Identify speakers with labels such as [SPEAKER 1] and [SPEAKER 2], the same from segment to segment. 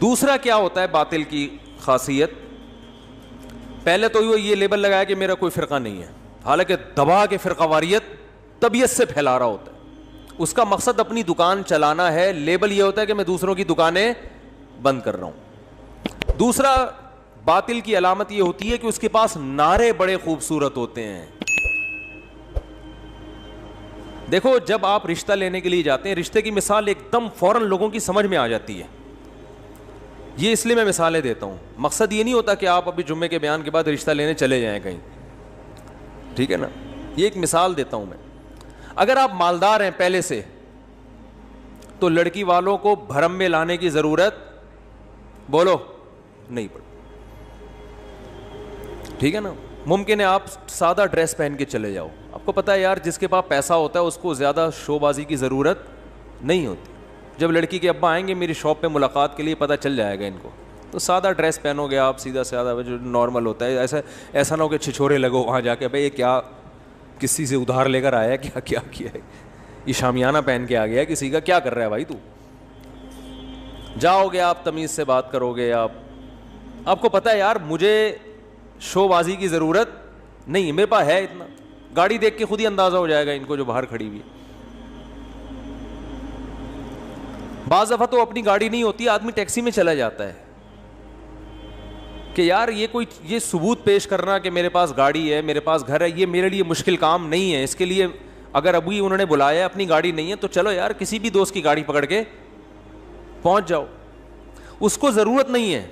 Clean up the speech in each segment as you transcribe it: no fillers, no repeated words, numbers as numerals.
[SPEAKER 1] دوسرا کیا ہوتا ہے باطل کی خاصیت؟ پہلے تو یہ لیبل لگایا کہ میرا کوئی فرقہ نہیں ہے، حالانکہ دبا کے فرقہ واریت طبیعت سے پھیلا رہا ہوتا ہے. اس کا مقصد اپنی دکان چلانا ہے، لیبل یہ ہوتا ہے کہ میں دوسروں کی دکانیں بند کر رہا ہوں. دوسرا باطل کی علامت یہ ہوتی ہے کہ اس کے پاس نعرے بڑے خوبصورت ہوتے ہیں. دیکھو جب آپ رشتہ لینے کے لیے جاتے ہیں، رشتے کی مثال ایک دم فوراً لوگوں کی سمجھ میں آ جاتی ہے. یہ اس لیے میں مثالیں دیتا ہوں، مقصد یہ نہیں ہوتا کہ آپ ابھی جمعے کے بیان کے بعد رشتہ لینے چلے جائیں کہیں، ٹھیک ہے نا. یہ ایک مثال دیتا ہوں میں. اگر آپ مالدار ہیں پہلے سے تو لڑکی والوں کو بھرم میں لانے کی ضرورت بولو نہیں پڑتی، ٹھیک ہے نا. ممکن ہے آپ سادہ ڈریس پہن کے چلے جاؤ، آپ کو پتہ ہے یار جس کے پاس پیسہ ہوتا ہے اس کو زیادہ شو بازی کی ضرورت نہیں ہوتی. جب لڑکی کے ابا آئیں گے میری شاپ پہ ملاقات کے لیے، پتہ چل جائے گا ان کو، تو سادہ ڈریس پہنو گے آپ، سیدھا سادہ جو نارمل ہوتا ہے. ایسا نہ ہو کہ چھچورے لگو وہاں جا کے، بھائی یہ کیا کسی سے ادھار لے کر آیا، کیا کیا ہے، یہ شامیانہ پہن کے آ گیا کسی کا، کیا کر رہا ہے بھائی تو. جاؤ گے آپ تمیز سے بات کرو گے، آپ کو پتہ ہے یار مجھے شو بازی کی ضرورت نہیں، میرے پاس ہے اتنا. گاڑی دیکھ کے خود ہی اندازہ ہو جائے گا ان کو جو باہر کھڑی ہوئی. بعض دفعہ تو اپنی گاڑی نہیں ہوتی، آدمی ٹیکسی میں چلا جاتا ہے کہ یار یہ ثبوت پیش کرنا کہ میرے پاس گاڑی ہے، میرے پاس گھر ہے، یہ میرے لیے مشکل کام نہیں ہے. اس کے لیے اگر ابھی انہوں نے بلایا اپنی گاڑی نہیں ہے تو چلو یار کسی بھی دوست کی گاڑی پکڑ کے پہنچ جاؤ. اس کو ضرورت نہیں ہے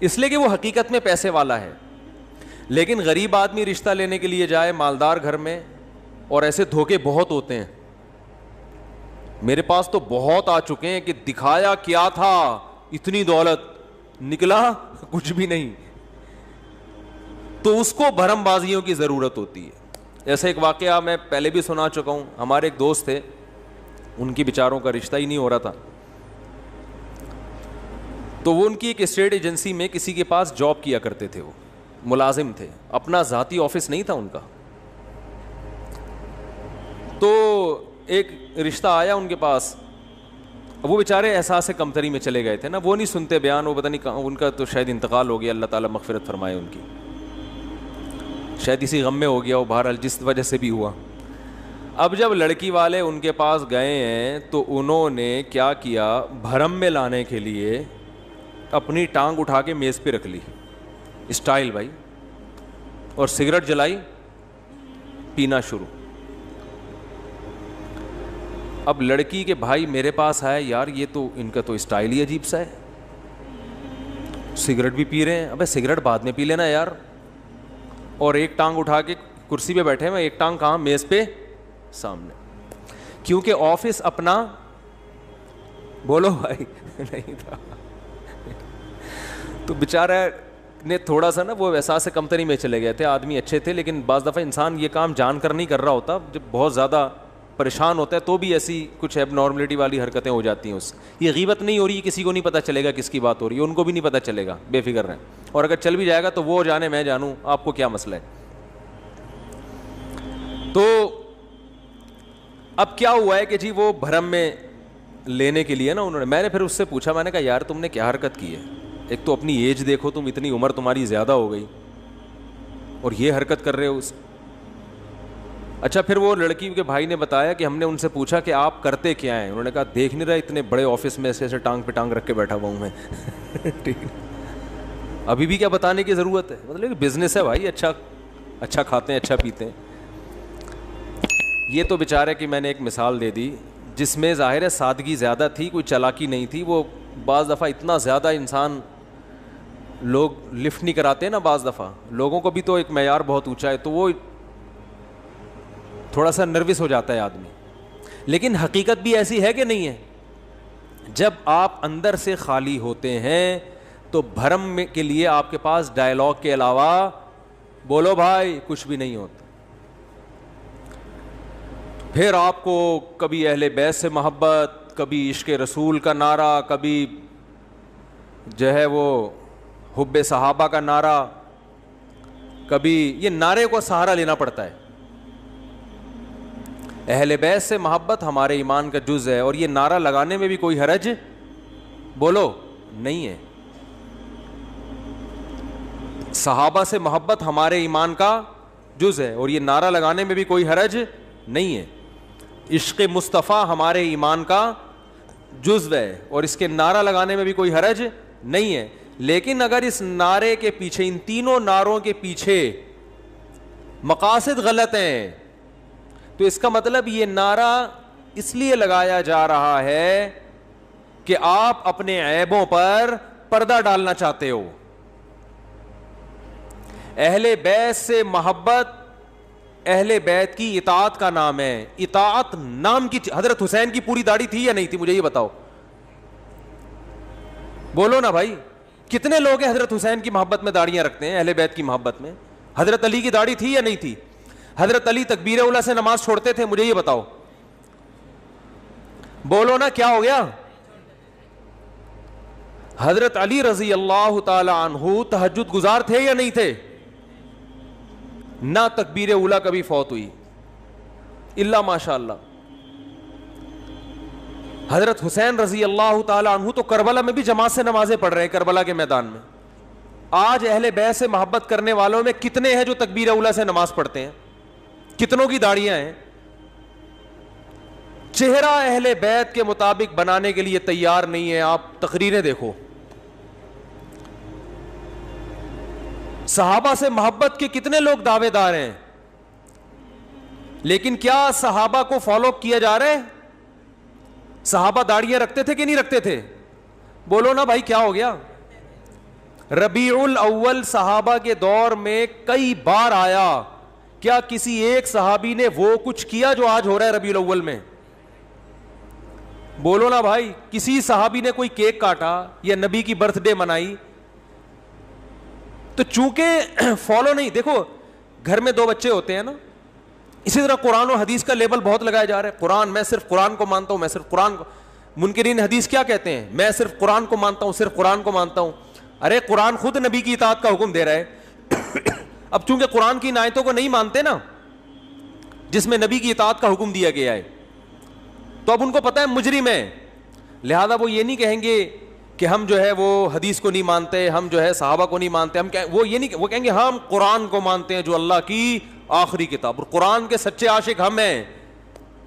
[SPEAKER 1] اس لیے کہ وہ حقیقت میں پیسے والا ہے. لیکن غریب آدمی رشتہ لینے کے لیے جائے مالدار گھر میں، اور ایسے دھوکے بہت ہوتے ہیں. میرے پاس تو بہت آ چکے ہیں کہ دکھایا کیا تھا اتنی دولت، نکلا کچھ بھی نہیں. تو اس کو بھرم بازیوں کی ضرورت ہوتی ہے. ایسا ایک واقعہ میں پہلے بھی سنا چکا ہوں. ہمارے ایک دوست تھے، ان کی بیچاروں کا رشتہ ہی نہیں ہو رہا تھا، تو وہ ان کی ایک اسٹیٹ ایجنسی میں کسی کے پاس جاب کیا کرتے تھے، وہ ملازم تھے، اپنا ذاتی آفس نہیں تھا ان کا. تو ایک رشتہ آیا ان کے پاس، وہ بیچارے احساس کمتری میں چلے گئے تھے نا، وہ نہیں سنتے بیان، وہ پتہ نہیں ان کا تو شاید انتقال ہو گیا، اللہ تعالیٰ مغفرت فرمائے ان کی، شاید اسی غم میں ہو گیا وہ، بہرحال جس وجہ سے بھی ہوا. اب جب لڑکی والے ان کے پاس گئے ہیں تو انہوں نے کیا کیا، بھرم میں لانے کے لیے اپنی ٹانگ اٹھا کے میز پہ رکھ لی، اسٹائل بھائی، اور سگریٹ جلائی، پینا شروع. اب لڑکی کے بھائی میرے پاس آئے، یار یہ تو ان کا تو اسٹائل ہی عجیب سا ہے، سگریٹ بھی پی رہے ہیں. ابے سگریٹ بعد میں پی لینا یار، اور ایک ٹانگ اٹھا کے کرسی پہ بیٹھے ہیں، ایک ٹانگ کہاں، میز پہ سامنے، کیونکہ آفس اپنا بولو بھائی نہیں تھا. تو بیچارہ نے تھوڑا سا نا وہ احساس کمتری میں چلے گئے تھے. آدمی اچھے تھے لیکن بعض دفعہ انسان یہ کام جان کر نہیں کر رہا ہوتا، جب بہت زیادہ پریشان ہوتا ہے تو بھی ایسی کچھ ایب نارملٹی والی حرکتیں ہو جاتی ہیں. اس یہ غیبت نہیں ہو رہی، کسی کو نہیں پتہ چلے گا کس کی بات ہو رہی ہے، ان کو بھی نہیں پتہ چلے گا، بے فکر رہیں. اور اگر چل بھی جائے گا تو وہ جانے میں جانوں، آپ کو کیا مسئلہ ہے. تو اب کیا ہوا ہے کہ جی وہ بھرم میں لینے کے لیے نا انہوں نے، میں نے پھر اس سے پوچھا، میں نے کہا یار تم نے کیا حرکت کی ہے، ایک تو اپنی ایج دیکھو، تم اتنی عمر تمہاری زیادہ ہو گئی اور یہ حرکت کر رہے ہو. اچھا پھر وہ لڑکی کے بھائی نے بتایا کہ ہم نے ان سے پوچھا کہ آپ کرتے کیا ہیں، انہوں نے کہا دیکھ نہیں رہا اتنے بڑے آفس میں ایسے ٹانگ پہ ٹانگ رکھ کے بیٹھا ہوا ہوں میں. ٹھیک، ابھی بھی کیا بتانے کی ضرورت ہے، مطلب بزنس ہے بھائی، اچھا کھاتے ہیں، اچھا پیتے ہیں. یہ تو بیچارے کی میں نے ایک مثال دے دی جس میں ظاہر ہے سادگی زیادہ تھی، کوئی چالاکی نہیں تھی. وہ بعض دفعہ اتنا زیادہ انسان، لوگ لفٹ نہیں کراتے نا، بعض دفعہ لوگوں کو بھی تو ایک معیار بہت اونچا ہے، تو وہ تھوڑا سا نروس ہو جاتا ہے آدمی. لیکن حقیقت بھی ایسی ہے کہ نہیں ہے، جب آپ اندر سے خالی ہوتے ہیں تو بھرم کے لیے آپ کے پاس ڈائلاگ کے علاوہ بولو بھائی کچھ بھی نہیں ہوتا. پھر آپ کو کبھی اہل بیت سے محبت، کبھی عشق رسول کا نعرہ، کبھی جو ہے وہ حب صحابہ کا نعرہ، کبھی یہ نعرے کو سہارا لینا پڑتا ہے. اہل بیت سے محبت ہمارے ایمان کا جز ہے، اور یہ نعرہ لگانے میں بھی کوئی حرج بولو نہیں ہے. صحابہ سے محبت ہمارے ایمان کا جز ہے, اور یہ نعرہ لگانے میں بھی کوئی حرج نہیں ہے. عشق مصطفیٰ ہمارے ایمان کا جزو ہے, اور اس کے نعرہ لگانے میں بھی کوئی حرج نہیں ہے. لیکن اگر اس نعرے کے پیچھے, ان تینوں نعروں کے پیچھے مقاصد غلط ہیں, تو اس کا مطلب یہ نعرہ اس لیے لگایا جا رہا ہے کہ آپ اپنے عیبوں پر پردہ ڈالنا چاہتے ہو. اہل بیت سے محبت اہل بیت کی اطاعت کا نام ہے. اطاعت نام کی, حضرت حسین کی پوری داڑھی تھی یا نہیں تھی؟ مجھے یہ بتاؤ, بولو نا بھائی. کتنے لوگ ہیں حضرت حسین کی محبت میں داڑیاں رکھتے ہیں, اہل بیت کی محبت میں؟ حضرت علی کی داڑھی تھی یا نہیں تھی؟ حضرت علی تکبیر اولا سے نماز چھوڑتے تھے؟ مجھے یہ بتاؤ, بولو نا, کیا ہو گیا؟ حضرت علی رضی اللہ تعالی عنہ تہجد گزار تھے یا نہیں تھے؟ نہ تکبیر اولا کبھی فوت ہوئی الا ماشاء اللہ. حضرت حسین رضی اللہ تعالی عنہ تو کربلا میں بھی جماعت سے نمازیں پڑھ رہے ہیں, کربلا کے میدان میں. آج اہل بیت سے محبت کرنے والوں میں کتنے ہیں جو تکبیر اولا سے نماز پڑھتے ہیں؟ کتنوں کی داڑیاں ہیں؟ چہرہ اہل بیت کے مطابق بنانے کے لیے تیار نہیں ہے. آپ تقریریں دیکھو, صحابہ سے محبت کے کتنے لوگ دعوے دار ہیں, لیکن کیا صحابہ کو فالو کیا جا رہا ہے؟ صحابہ داڑیاں رکھتے تھے کہ نہیں رکھتے تھے؟ بولو نا بھائی, کیا ہو گیا؟ ربیع الاول صحابہ کے دور میں کئی بار آیا, کیا کسی ایک صحابی نے وہ کچھ کیا جو آج ہو رہا ہے ربیع الاول میں؟ بولو نا بھائی. کسی صحابی نے کوئی کیک کاٹا یا نبی کی برتھ ڈے منائی؟ تو چونکہ فالو نہیں. دیکھو, گھر میں دو بچے ہوتے ہیں نا, اسی طرح قرآن و حدیث کا لیبل بہت لگایا جا رہا ہے. قرآن, میں صرف قرآن کو مانتا ہوں, میں صرف قرآن کو. منکرین حدیث کیا کہتے ہیں؟ میں صرف قرآن کو مانتا ہوں, صرف قرآن کو مانتا ہوں. ارے قرآن خود نبی کی اطاعت کا حکم دے رہا ہے. اب چونکہ قرآن کی آیتوں کو نہیں مانتے نا, جس میں نبی کی اطاعت کا حکم دیا گیا ہے, تو اب ان کو پتہ ہے مجرم ہے, لہذا وہ یہ نہیں کہیں گے کہ ہم جو ہے وہ حدیث کو نہیں مانتے, ہم جو ہے صحابہ کو نہیں مانتے, وہ یہ نہیں, وہ کہیں گے ہم قرآن کو مانتے ہیں جو اللہ کی آخری کتاب, اور قرآن کے سچے عاشق ہم ہیں.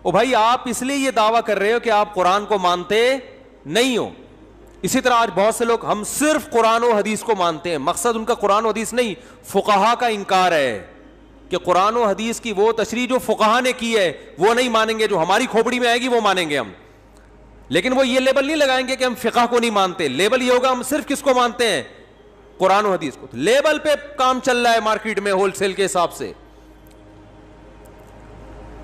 [SPEAKER 1] او بھائی, آپ اس لیے یہ دعویٰ کر رہے ہو کہ آپ قرآن کو مانتے نہیں ہو. اسی طرح آج بہت سے لوگ ہم صرف قرآن و حدیث کو مانتے ہیں. مقصد ان کا قرآن و حدیث نہیں, فقہا کا انکار ہے کہ قرآن و حدیث کی وہ تشریح جو فقہا نے کی ہے وہ نہیں مانیں گے, جو ہماری کھوپڑی میں آئے گی وہ مانیں گے ہم. لیکن وہ یہ لیبل نہیں لگائیں گے کہ ہم فقہ کو نہیں مانتے. لیبل یہ ہوگا ہم صرف کس کو مانتے ہیں؟ قرآن و حدیث کو. لیبل پہ کام چل رہا ہے مارکیٹ میں ہول سیل کے حساب سے.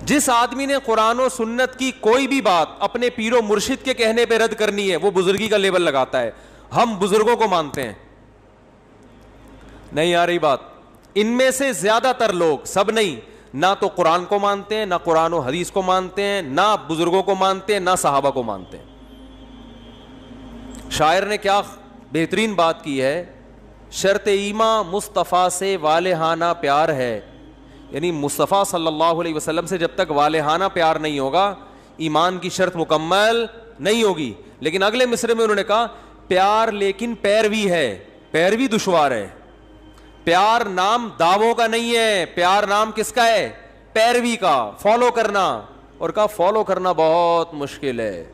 [SPEAKER 1] جس آدمی نے قرآن و سنت کی کوئی بھی بات اپنے پیر و مرشد کے کہنے پہ رد کرنی ہے, وہ بزرگی کا لیبل لگاتا ہے, ہم بزرگوں کو مانتے ہیں. نہیں آ رہی بات؟ ان میں سے زیادہ تر لوگ, سب نہیں, نہ تو قرآن کو مانتے ہیں, نہ قرآن و حدیث کو مانتے ہیں, نہ بزرگوں کو مانتے ہیں, نہ صحابہ کو مانتے ہیں. شاعر نے کیا بہترین بات کی ہے, شرط ایمان مصطفیٰ سے والہانہ پیار ہے. یعنی مصطفیٰ صلی اللہ علیہ وسلم سے جب تک والہانہ پیار نہیں ہوگا, ایمان کی شرط مکمل نہیں ہوگی. لیکن اگلے مصرے میں انہوں نے کہا پیار لیکن پیروی ہے, پیروی دشوار ہے. پیار نام دعووں کا نہیں ہے, پیار نام کس کا ہے؟ پیروی کا, فالو کرنا. اور کہا فالو کرنا بہت مشکل ہے.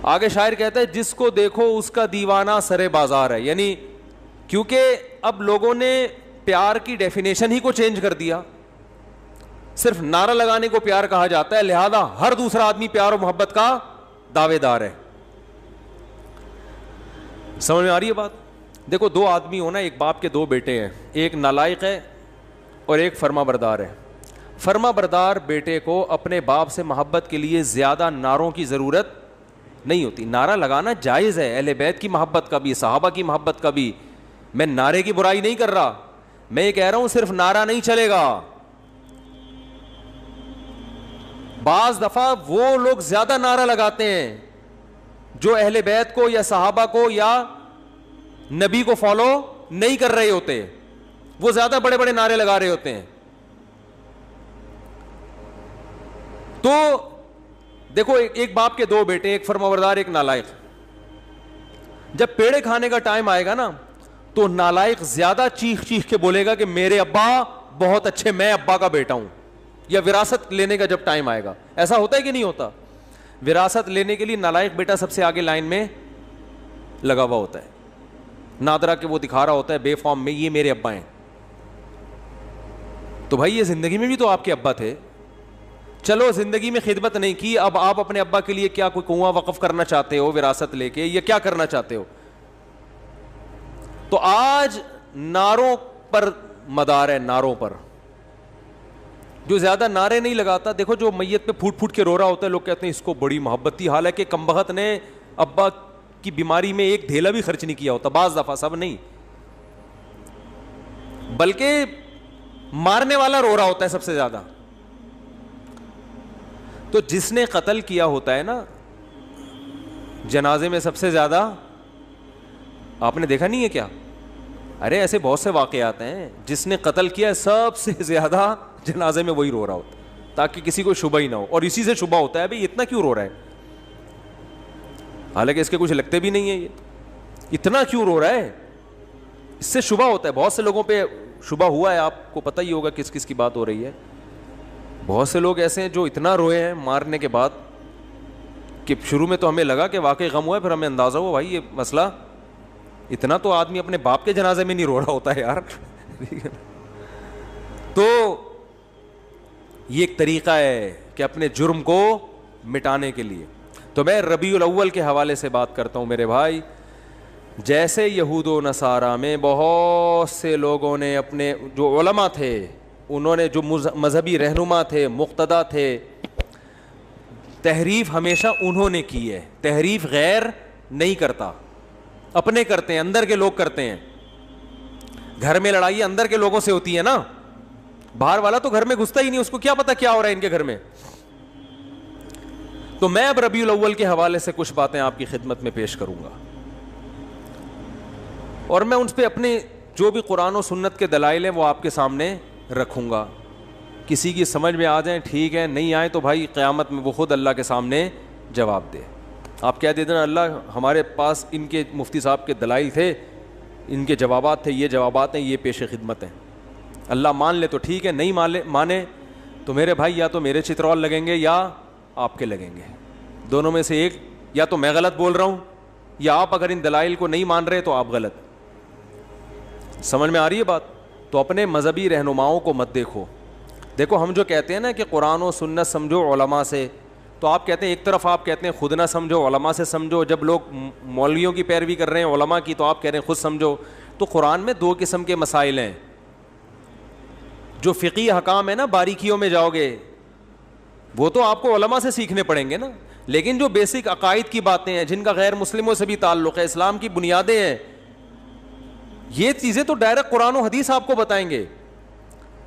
[SPEAKER 1] آگے شاعر کہتا ہے جس کو دیکھو اس کا دیوانہ سرے بازار ہے. یعنی کیونکہ اب لوگوں نے پیار کی ڈیفینیشن ہی کو چینج کر دیا, صرف نعرہ لگانے کو پیار کہا جاتا ہے, لہذا ہر دوسرا آدمی پیار و محبت کا دعوے دار ہے. سمجھ میں آ رہی ہے بات؟ دیکھو, دو آدمی ہونا, ایک باپ کے دو بیٹے ہیں, ایک نالائق ہے اور ایک فرما بردار ہے. فرما بردار بیٹے کو اپنے باپ سے محبت کے لیے زیادہ نعروں کی ضرورت نہیں ہوتی. نعرہ لگانا جائز ہے, اہل بیت کی محبت کا بھی, صحابہ کی محبت کا بھی. میں نعرے کی برائی نہیں کر رہا, میں یہ کہہ رہا ہوں صرف نعرہ نہیں چلے گا. بعض دفعہ وہ لوگ زیادہ نعرہ لگاتے ہیں جو اہل بیت کو یا صحابہ کو یا نبی کو فالو نہیں کر رہے ہوتے, وہ زیادہ بڑے بڑے نعرے لگا رہے ہوتے ہیں. تو دیکھو ایک باپ کے دو بیٹے, ایک فرمانبردار ایک نالائق. جب پیڑے کھانے کا ٹائم آئے گا نا تو نالائق زیادہ چیخ چیخ کے بولے گا کہ میرے ابا بہت اچھے, میں ابا کا بیٹا ہوں. یا وراثت لینے کا جب ٹائم آئے گا, ایسا ہوتا ہے کہ نہیں ہوتا؟ وراثت لینے کے لیے نالائق بیٹا سب سے آگے لائن میں لگا ہوا ہوتا ہے, نادرا کہ وہ دکھا رہا ہوتا ہے بے فارم میں, یہ میرے ابا ہیں. تو بھائی یہ زندگی میں بھی تو آپ کے ابا تھے. چلو زندگی میں خدمت نہیں کی, اب آپ اپنے ابا کے لیے کیا کوئی کنواں وقف کرنا چاہتے ہو وراثت لے کے, یا کیا کرنا چاہتے ہو؟ تو آج نعروں پر مدار ہے, نعروں پر. جو زیادہ نعرے نہیں لگاتا, دیکھو جو میت پہ پھوٹ پھوٹ کے رو رہا ہوتا ہے, لوگ کہتے ہیں اس کو بڑی محبت تھی, حالانکہ کمبخت نے ابا کی بیماری میں ایک دھیلا بھی خرچ نہیں کیا ہوتا, بعض دفعہ, سب نہیں. بلکہ مارنے والا رو رہا ہوتا ہے سب سے زیادہ. تو جس نے قتل کیا ہوتا ہے نا, جنازے میں سب سے زیادہ, آپ نے دیکھا نہیں ہے کیا؟ ارے ایسے بہت سے واقعات ہیں, جس نے قتل کیا سب سے زیادہ جنازے میں وہی رو رہا ہوتا ہے, تاکہ کسی کو شبہ ہی نہ ہو. اور اسی سے شبہ ہوتا ہے بھئی اتنا کیوں رو رہا ہے, حالانکہ اس کے کچھ لگتے بھی نہیں ہے, یہ اتنا کیوں رو رہا ہے, اس سے شبہ ہوتا ہے. بہت سے لوگوں پہ شبہ ہوا ہے, آپ کو پتہ ہی ہوگا کس کس کی بات ہو رہی ہے. بہت سے لوگ ایسے ہیں جو اتنا روئے ہیں مارنے کے بعد کہ شروع میں تو ہمیں لگا کہ واقعی غم ہوا ہے, پھر ہمیں اندازہ ہوا بھائی یہ مسئلہ اتنا تو آدمی اپنے باپ کے جنازے میں نہیں رو رہا ہوتا ہے یار. تو یہ ایک طریقہ ہے کہ اپنے جرم کو مٹانے کے لیے. تو میں ربیع الاول کے حوالے سے بات کرتا ہوں میرے بھائی. جیسے یہود و نصارہ میں بہت سے لوگوں نے اپنے جو علماء تھے, انہوں نے جو مذہبی رہنما تھے, مقتدا تھے, تحریف ہمیشہ انہوں نے کی ہے. تحریف غیر نہیں کرتا, اپنے کرتے ہیں, اندر کے لوگ کرتے ہیں. گھر میں لڑائی اندر کے لوگوں سے ہوتی ہے نا, باہر والا تو گھر میں گھستا ہی نہیں, اس کو کیا پتا کیا ہو رہا ہے ان کے گھر میں. تو میں اب ربیع الاول کے حوالے سے کچھ باتیں آپ کی خدمت میں پیش کروں گا, اور میں ان پہ اپنے جو بھی قرآن و سنت کے دلائل ہیں وہ آپ کے سامنے رکھوں گا. کسی کی سمجھ میں آ جائیں ٹھیک ہے, نہیں آئے تو بھائی قیامت میں وہ خود اللہ کے سامنے جواب دے. آپ کہہ دیتے نا اللہ ہمارے پاس ان کے مفتی صاحب کے دلائل تھے, ان کے جوابات تھے, یہ جوابات ہیں, یہ پیش خدمت ہیں. اللہ مان لے تو ٹھیک ہے, نہیں مانے تو میرے بھائی یا تو میرے چترول لگیں گے یا آپ کے لگیں گے, دونوں میں سے ایک. یا تو میں غلط بول رہا ہوں, یا آپ اگر ان دلائل کو نہیں مان رہے تو آپ غلط. سمجھ میں آ رہی ہے بات؟ تو اپنے مذہبی رہنماؤں کو مت دیکھو. دیکھو ہم جو کہتے ہیں نا کہ قرآن و سنت سمجھو علماء سے, تو آپ کہتے ہیں ایک طرف آپ کہتے ہیں خود نہ سمجھو, علماء سے سمجھو. جب لوگ مولویوں کی پیروی کر رہے ہیں علماء کی, تو آپ کہہ رہے ہیں خود سمجھو. تو قرآن میں دو قسم کے مسائل ہیں. جو فقہی احکام ہے نا, باریکیوں میں جاؤ گے وہ تو آپ کو علماء سے سیکھنے پڑیں گے نا, لیکن جو بیسک عقائد کی باتیں ہیں جن کا غیر مسلموں سے بھی تعلق ہے, اسلام کی بنیادیں ہیں, یہ چیزیں تو ڈائریکٹ قرآن و حدیث آپ کو بتائیں گے.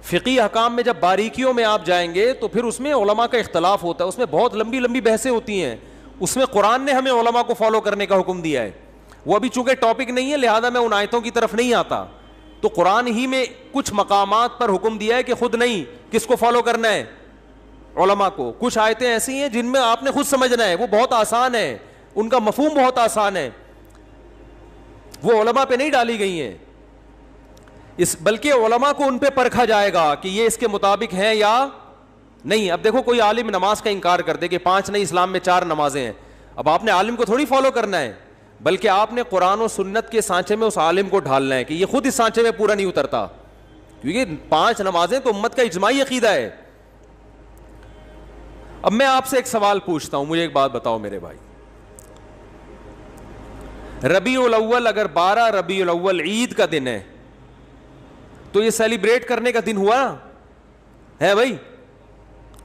[SPEAKER 1] فقہی احکام میں جب باریکیوں میں آپ جائیں گے تو پھر اس میں علماء کا اختلاف ہوتا ہے, اس میں بہت لمبی لمبی بحثیں ہوتی ہیں. اس میں قرآن نے ہمیں علماء کو فالو کرنے کا حکم دیا ہے. وہ ابھی چونکہ ٹاپک نہیں ہے لہذا میں ان آیتوں کی طرف نہیں آتا. تو قرآن ہی میں کچھ مقامات پر حکم دیا ہے کہ خود نہیں, کس کو فالو کرنا ہے؟ علماء کو. کچھ آیتیں ایسی ہیں جن میں آپ نے خود سمجھنا ہے, وہ بہت آسان ہے, ان کا مفہوم بہت آسان ہے, وہ علماء پہ نہیں ڈالی گئی ہیں. بلکہ علماء کو ان پہ پرکھا جائے گا کہ یہ اس کے مطابق ہیں یا نہیں. اب دیکھو کوئی عالم نماز کا انکار کر دے کہ 5 نہیں اسلام میں 4 نمازیں ہیں, اب آپ نے عالم کو تھوڑی فالو کرنا ہے, بلکہ آپ نے قرآن و سنت کے سانچے میں اس عالم کو ڈھالنا ہے کہ یہ خود اس سانچے میں پورا نہیں اترتا, کیونکہ 5 نمازیں تو امت کا اجماعی عقیدہ ہے. اب میں آپ سے ایک سوال پوچھتا ہوں, مجھے ایک بات بتاؤ میرے بھائی, ربیع الاول اگر 12 ربیع الاول عید کا دن ہے تو یہ سیلیبریٹ کرنے کا دن ہوا ہے بھائی؟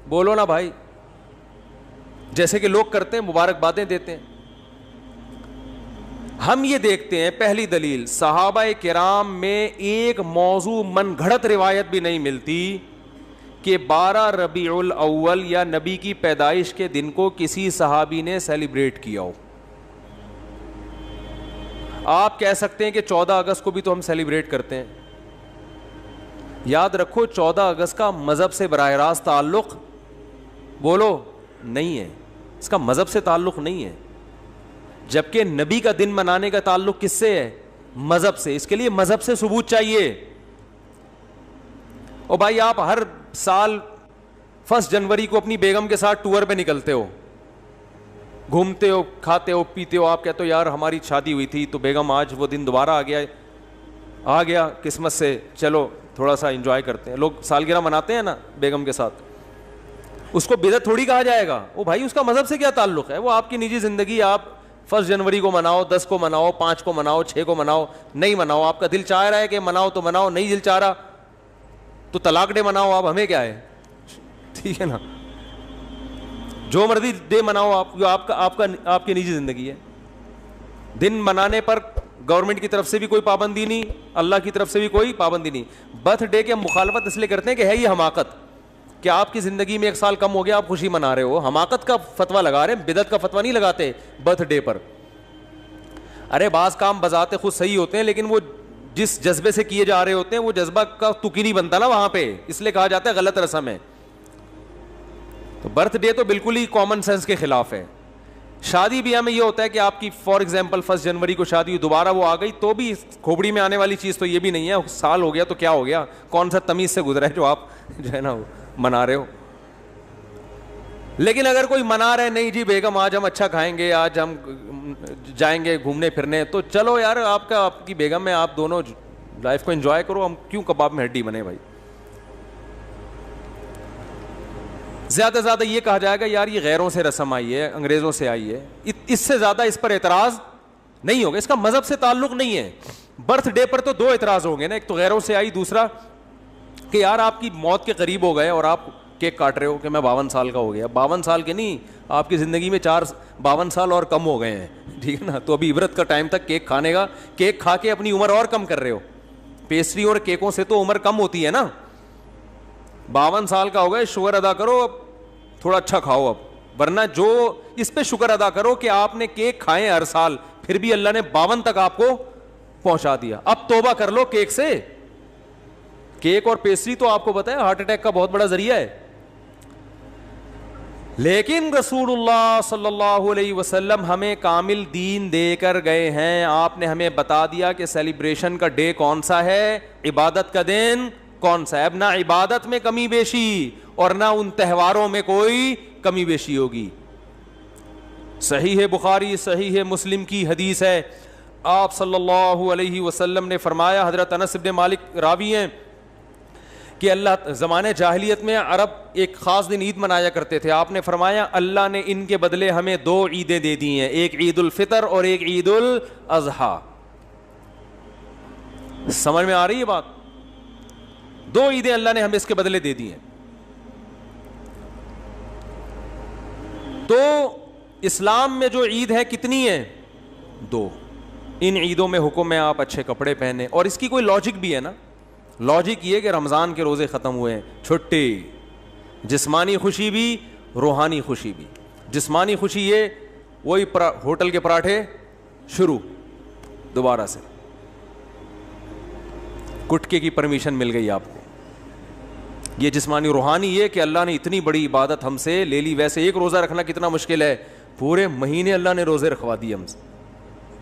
[SPEAKER 1] بولو نا بھائی, جیسے کہ لوگ کرتے ہیں, مبارکبادیں دیتے ہیں. ہم یہ دیکھتے ہیں, پہلی دلیل, صحابہ کرام میں ایک موضوع من گھڑت روایت بھی نہیں ملتی کہ 12 ربیع الاول یا نبی کی پیدائش کے دن کو کسی صحابی نے سیلیبریٹ کیا ہو. آپ کہہ سکتے ہیں کہ 14 اگست کو بھی تو ہم سیلیبریٹ کرتے ہیں. یاد رکھو 14 اگست کا مذہب سے براہ راست تعلق بولو نہیں ہے, اس کا مذہب سے تعلق نہیں ہے. جبکہ نبی کا دن منانے کا تعلق کس سے ہے؟ مذہب سے. اس کے لیے مذہب سے ثبوت چاہیے. اور بھائی آپ ہر سال 1 جنوری کو اپنی بیگم کے ساتھ ٹور پہ نکلتے ہو, گھومتے ہو, کھاتے ہو, پیتے ہو, آپ کہتے ہو یار ہماری شادی ہوئی تھی تو بیگم آج وہ دن دوبارہ آ گیا قسمت سے, چلو تھوڑا سا انجوائے کرتے ہیں. لوگ سالگرہ مناتے ہیں نا بیگم کے ساتھ, اس کو بدعت تھوڑی کہا جائے گا. وہ بھائی اس کا مذہب سے کیا تعلق ہے؟ وہ آپ کی نجی زندگی. آپ 1 جنوری کو مناؤ, 10 کو مناؤ, 5 کو مناؤ, 6 کو مناؤ, نہیں مناؤ. آپ کا دل چاہ رہا ہے کہ مناؤ تو مناؤ, نہیں دل چاہ رہا تو طلاق ڈے مناؤ. آپ ہمیں کیا ہے, ٹھیک ہے نا, جو مرضی ڈے مناؤ آپ, جو آپ کی نجی زندگی ہے. دن منانے پر گورنمنٹ کی طرف سے بھی کوئی پابندی نہیں, اللہ کی طرف سے بھی کوئی پابندی نہیں. برتھ ڈے کے مخالفت اس لیے کرتے ہیں کہ ہے یہ حماقت کہ آپ کی زندگی میں 1 سال کم ہو گیا, آپ خوشی منا رہے ہو. حماقت کا فتویٰ لگا رہے ہیں, بدعت کا فتویٰ نہیں لگاتے برتھ ڈے پر. ارے بعض کام بذات خود صحیح ہوتے ہیں, لیکن وہ جس جذبے سے کیے جا رہے ہوتے ہیں وہ جذبہ کا تکی نہیں بنتا نا وہاں پہ, اس لیے کہا جاتا ہے غلط رسم ہے. تو برتھ ڈے تو بالکل ہی کامن سینس کے خلاف ہے. شادی بیاہ میں یہ ہوتا ہے کہ آپ کی فار ایگزامپل 1 جنوری کو شادی ہوئی, دوبارہ وہ آ گئی تو بھی کھوپڑی میں آنے والی چیز تو یہ بھی نہیں ہے. سال ہو گیا تو کیا ہو گیا, کون سا تمیز سے گزرا ہے جو آپ جو ہے نا منا رہے ہو. لیکن اگر کوئی منا رہے نہیں جی بیگم آج ہم اچھا کھائیں گے, آج ہم جائیں گے گھومنے پھرنے, تو چلو یار آپ کی بیگم ہے, آپ دونوں لائف کو انجوائے کرو, ہم کیوں کباب میں ہڈی بنے بھائی. زیادہ سے زیادہ یہ کہا جائے گا یار یہ غیروں سے رسم آئی ہے, انگریزوں سے آئی ہے, اس سے زیادہ اس پر اعتراض نہیں ہوگا. اس کا مذہب سے تعلق نہیں ہے. برتھ ڈے پر تو 2 اعتراض ہوں گے نا, ایک تو غیروں سے آئی, دوسرا کہ یار آپ کی موت کے قریب ہو گئے اور آپ کیک کاٹ رہے ہو کہ میں 52 سال کا ہو گیا. 52 سال کے نہیں, آپ کی زندگی میں 52 سال اور کم ہو گئے ہیں, ٹھیک ہے نا. تو ابھی عبرت کا ٹائم تک کیک کھانے کا, کیک کھا کے اپنی عمر اور کم کر رہے ہو. پیسٹری اور کیکوں سے تو عمر کم ہوتی ہے نا. 52 سال کا ہو گئے, شکر ادا کرو, اب تھوڑا اچھا کھاؤ اب, ورنہ جو اس پہ شکر ادا کرو کہ آپ نے کیک کھائے ہر سال, پھر بھی اللہ نے 52 تک آپ کو پہنچا دیا. اب توبہ کر لو کیک سے. کیک اور پیسٹری تو آپ کو پتہ ہے ہارٹ اٹیک کا بہت بڑا ذریعہ ہے. لیکن رسول اللہ صلی اللہ علیہ وسلم ہمیں کامل دین دے کر گئے ہیں. آپ نے ہمیں بتا دیا کہ سیلیبریشن کا ڈے کون سا ہے, عبادت کا دن کون سا ہے. اب نہ عبادت میں کمی بیشی اور نہ ان تہواروں میں کوئی کمی بیشی ہوگی. صحیح ہے بخاری, صحیح ہے مسلم کی حدیث ہے. آپ صلی اللہ علیہ وسلم نے فرمایا, حضرت انس بن مالک راوی ہیں, کہ اللہ زمانے جاہلیت میں عرب ایک خاص دن عید منایا کرتے تھے. آپ نے فرمایا اللہ نے ان کے بدلے ہمیں 2 عیدیں دے دی ہیں, ایک عید الفطر اور ایک عید الاضحیٰ. سمجھ میں آ رہی ہے بات؟ 2 عیدیں اللہ نے ہمیں اس کے بدلے دے دی ہیں. تو اسلام میں جو عید ہے کتنی ہے؟ 2. ان عیدوں میں حکم ہے آپ اچھے کپڑے پہنے, اور اس کی کوئی لاجک بھی ہے نا. لاجک یہ کہ رمضان کے روزے ختم ہوئے ہیں, چھٹی, جسمانی خوشی بھی روحانی خوشی بھی. جسمانی خوشی یہ وہی ہوٹل کے پراٹھے شروع دوبارہ سے, گٹکے کی پرمیشن مل گئی آپ کو, یہ جسمانی. روحانی یہ کہ اللہ نے اتنی بڑی عبادت ہم سے لے لی. ویسے ایک روزہ رکھنا کتنا مشکل ہے, پورے مہینے اللہ نے روزے رکھوا دیے ہم سے,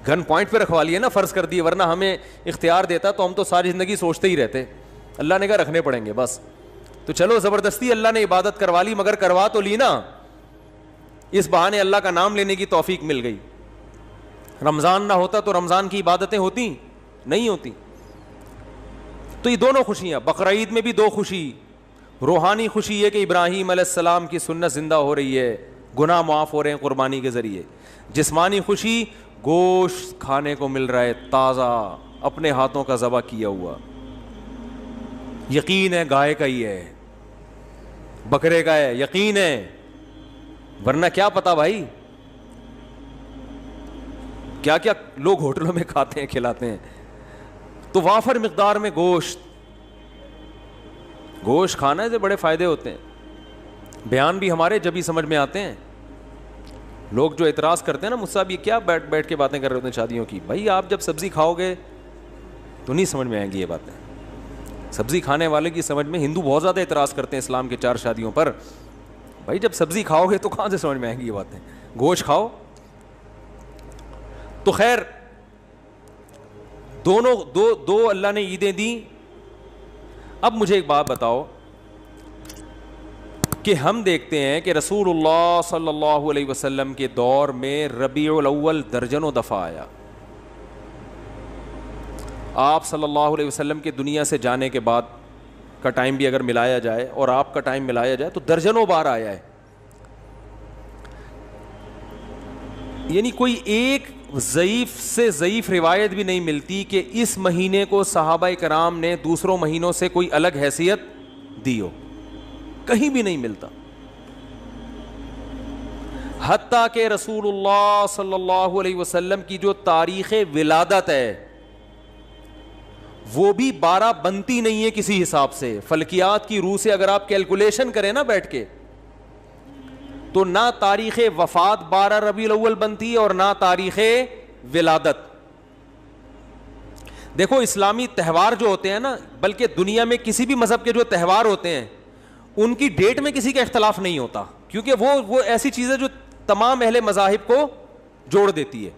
[SPEAKER 1] گن پوائنٹ پہ رکھوا لیے نا, فرض کر دیے, ورنہ ہمیں اختیار دیتا تو ہم تو ساری زندگی سوچتے ہی رہتے. اللہ نے کہا رکھنے پڑیں گے بس. تو چلو زبردستی اللہ نے عبادت کروا لی, مگر کروا تو لی نا, اس بہانے اللہ کا نام لینے کی توفیق مل گئی. رمضان نہ ہوتا تو رمضان کی عبادتیں ہوتی نہیں ہوتی. تو یہ دونوں خوشیاں, بقرعید میں بھی 2 خوشی. روحانی خوشی یہ کہ ابراہیم علیہ السلام کی سنت زندہ ہو رہی ہے, گناہ معاف ہو رہے ہیں قربانی کے ذریعے. جسمانی خوشی گوشت کھانے کو مل رہا ہے تازہ, اپنے ہاتھوں کا ذبح کیا ہوا, یقین ہے گائے کا ہی ہے, بکرے کا ہے, یقین ہے, ورنہ کیا پتا بھائی کیا کیا لوگ ہوٹلوں میں کھاتے ہیں کھلاتے ہیں. تو وافر مقدار میں گوشت کھانے سے بڑے فائدے ہوتے ہیں. بیان بھی ہمارے جب ہی سمجھ میں آتے ہیں. لوگ جو اعتراض کرتے ہیں نا مجھ سے, یہ کیا بیٹھ کے باتیں کر رہے ہوتے ہیں شادیوں کی, بھائی آپ جب سبزی کھاؤ گے تو نہیں سمجھ میں آئیں گی یہ باتیں. سبزی کھانے والے کی سمجھ میں, ہندو بہت زیادہ اعتراض کرتے ہیں اسلام کے 4 شادیوں پر, بھائی جب سبزی کھاؤ گے تو کہاں سے سمجھ میں آئیں گی یہ باتیں. گوشت کھاؤ. تو خیر دونوں دو اللہ نے عیدیں دیں. اب مجھے ایک بات بتاؤ کہ ہم دیکھتے ہیں کہ رسول اللہ صلی اللہ علیہ وسلم کے دور میں ربیع الاول درجنوں دفعہ آیا. آپ صلی اللہ علیہ وسلم کے دنیا سے جانے کے بعد کا ٹائم بھی اگر ملایا جائے اور آپ کا ٹائم ملایا جائے تو درجنوں بار آیا ہے. یعنی کوئی ایک ضعیف سے ضعیف روایت بھی نہیں ملتی کہ اس مہینے کو صحابہ کرام نے دوسروں مہینوں سے کوئی الگ حیثیت دی ہو, کہیں بھی نہیں ملتا. حتیٰ کہ رسول اللہ صلی اللہ علیہ وسلم کی جو تاریخ ولادت ہے وہ بھی 12 بنتی نہیں ہے کسی حساب سے. فلکیات کی روح سے اگر آپ کیلکولیشن کریں نا بیٹھ کے, تو نہ تاریخ وفات 12 ربیع الاول بنتی ہے اور نہ تاریخ ولادت. دیکھو اسلامی تہوار جو ہوتے ہیں نا, بلکہ دنیا میں کسی بھی مذہب کے جو تہوار ہوتے ہیں ان کی ڈیٹ میں کسی کا اختلاف نہیں ہوتا, کیونکہ وہ ایسی چیز ہے جو تمام اہل مذاہب کو جوڑ دیتی ہے.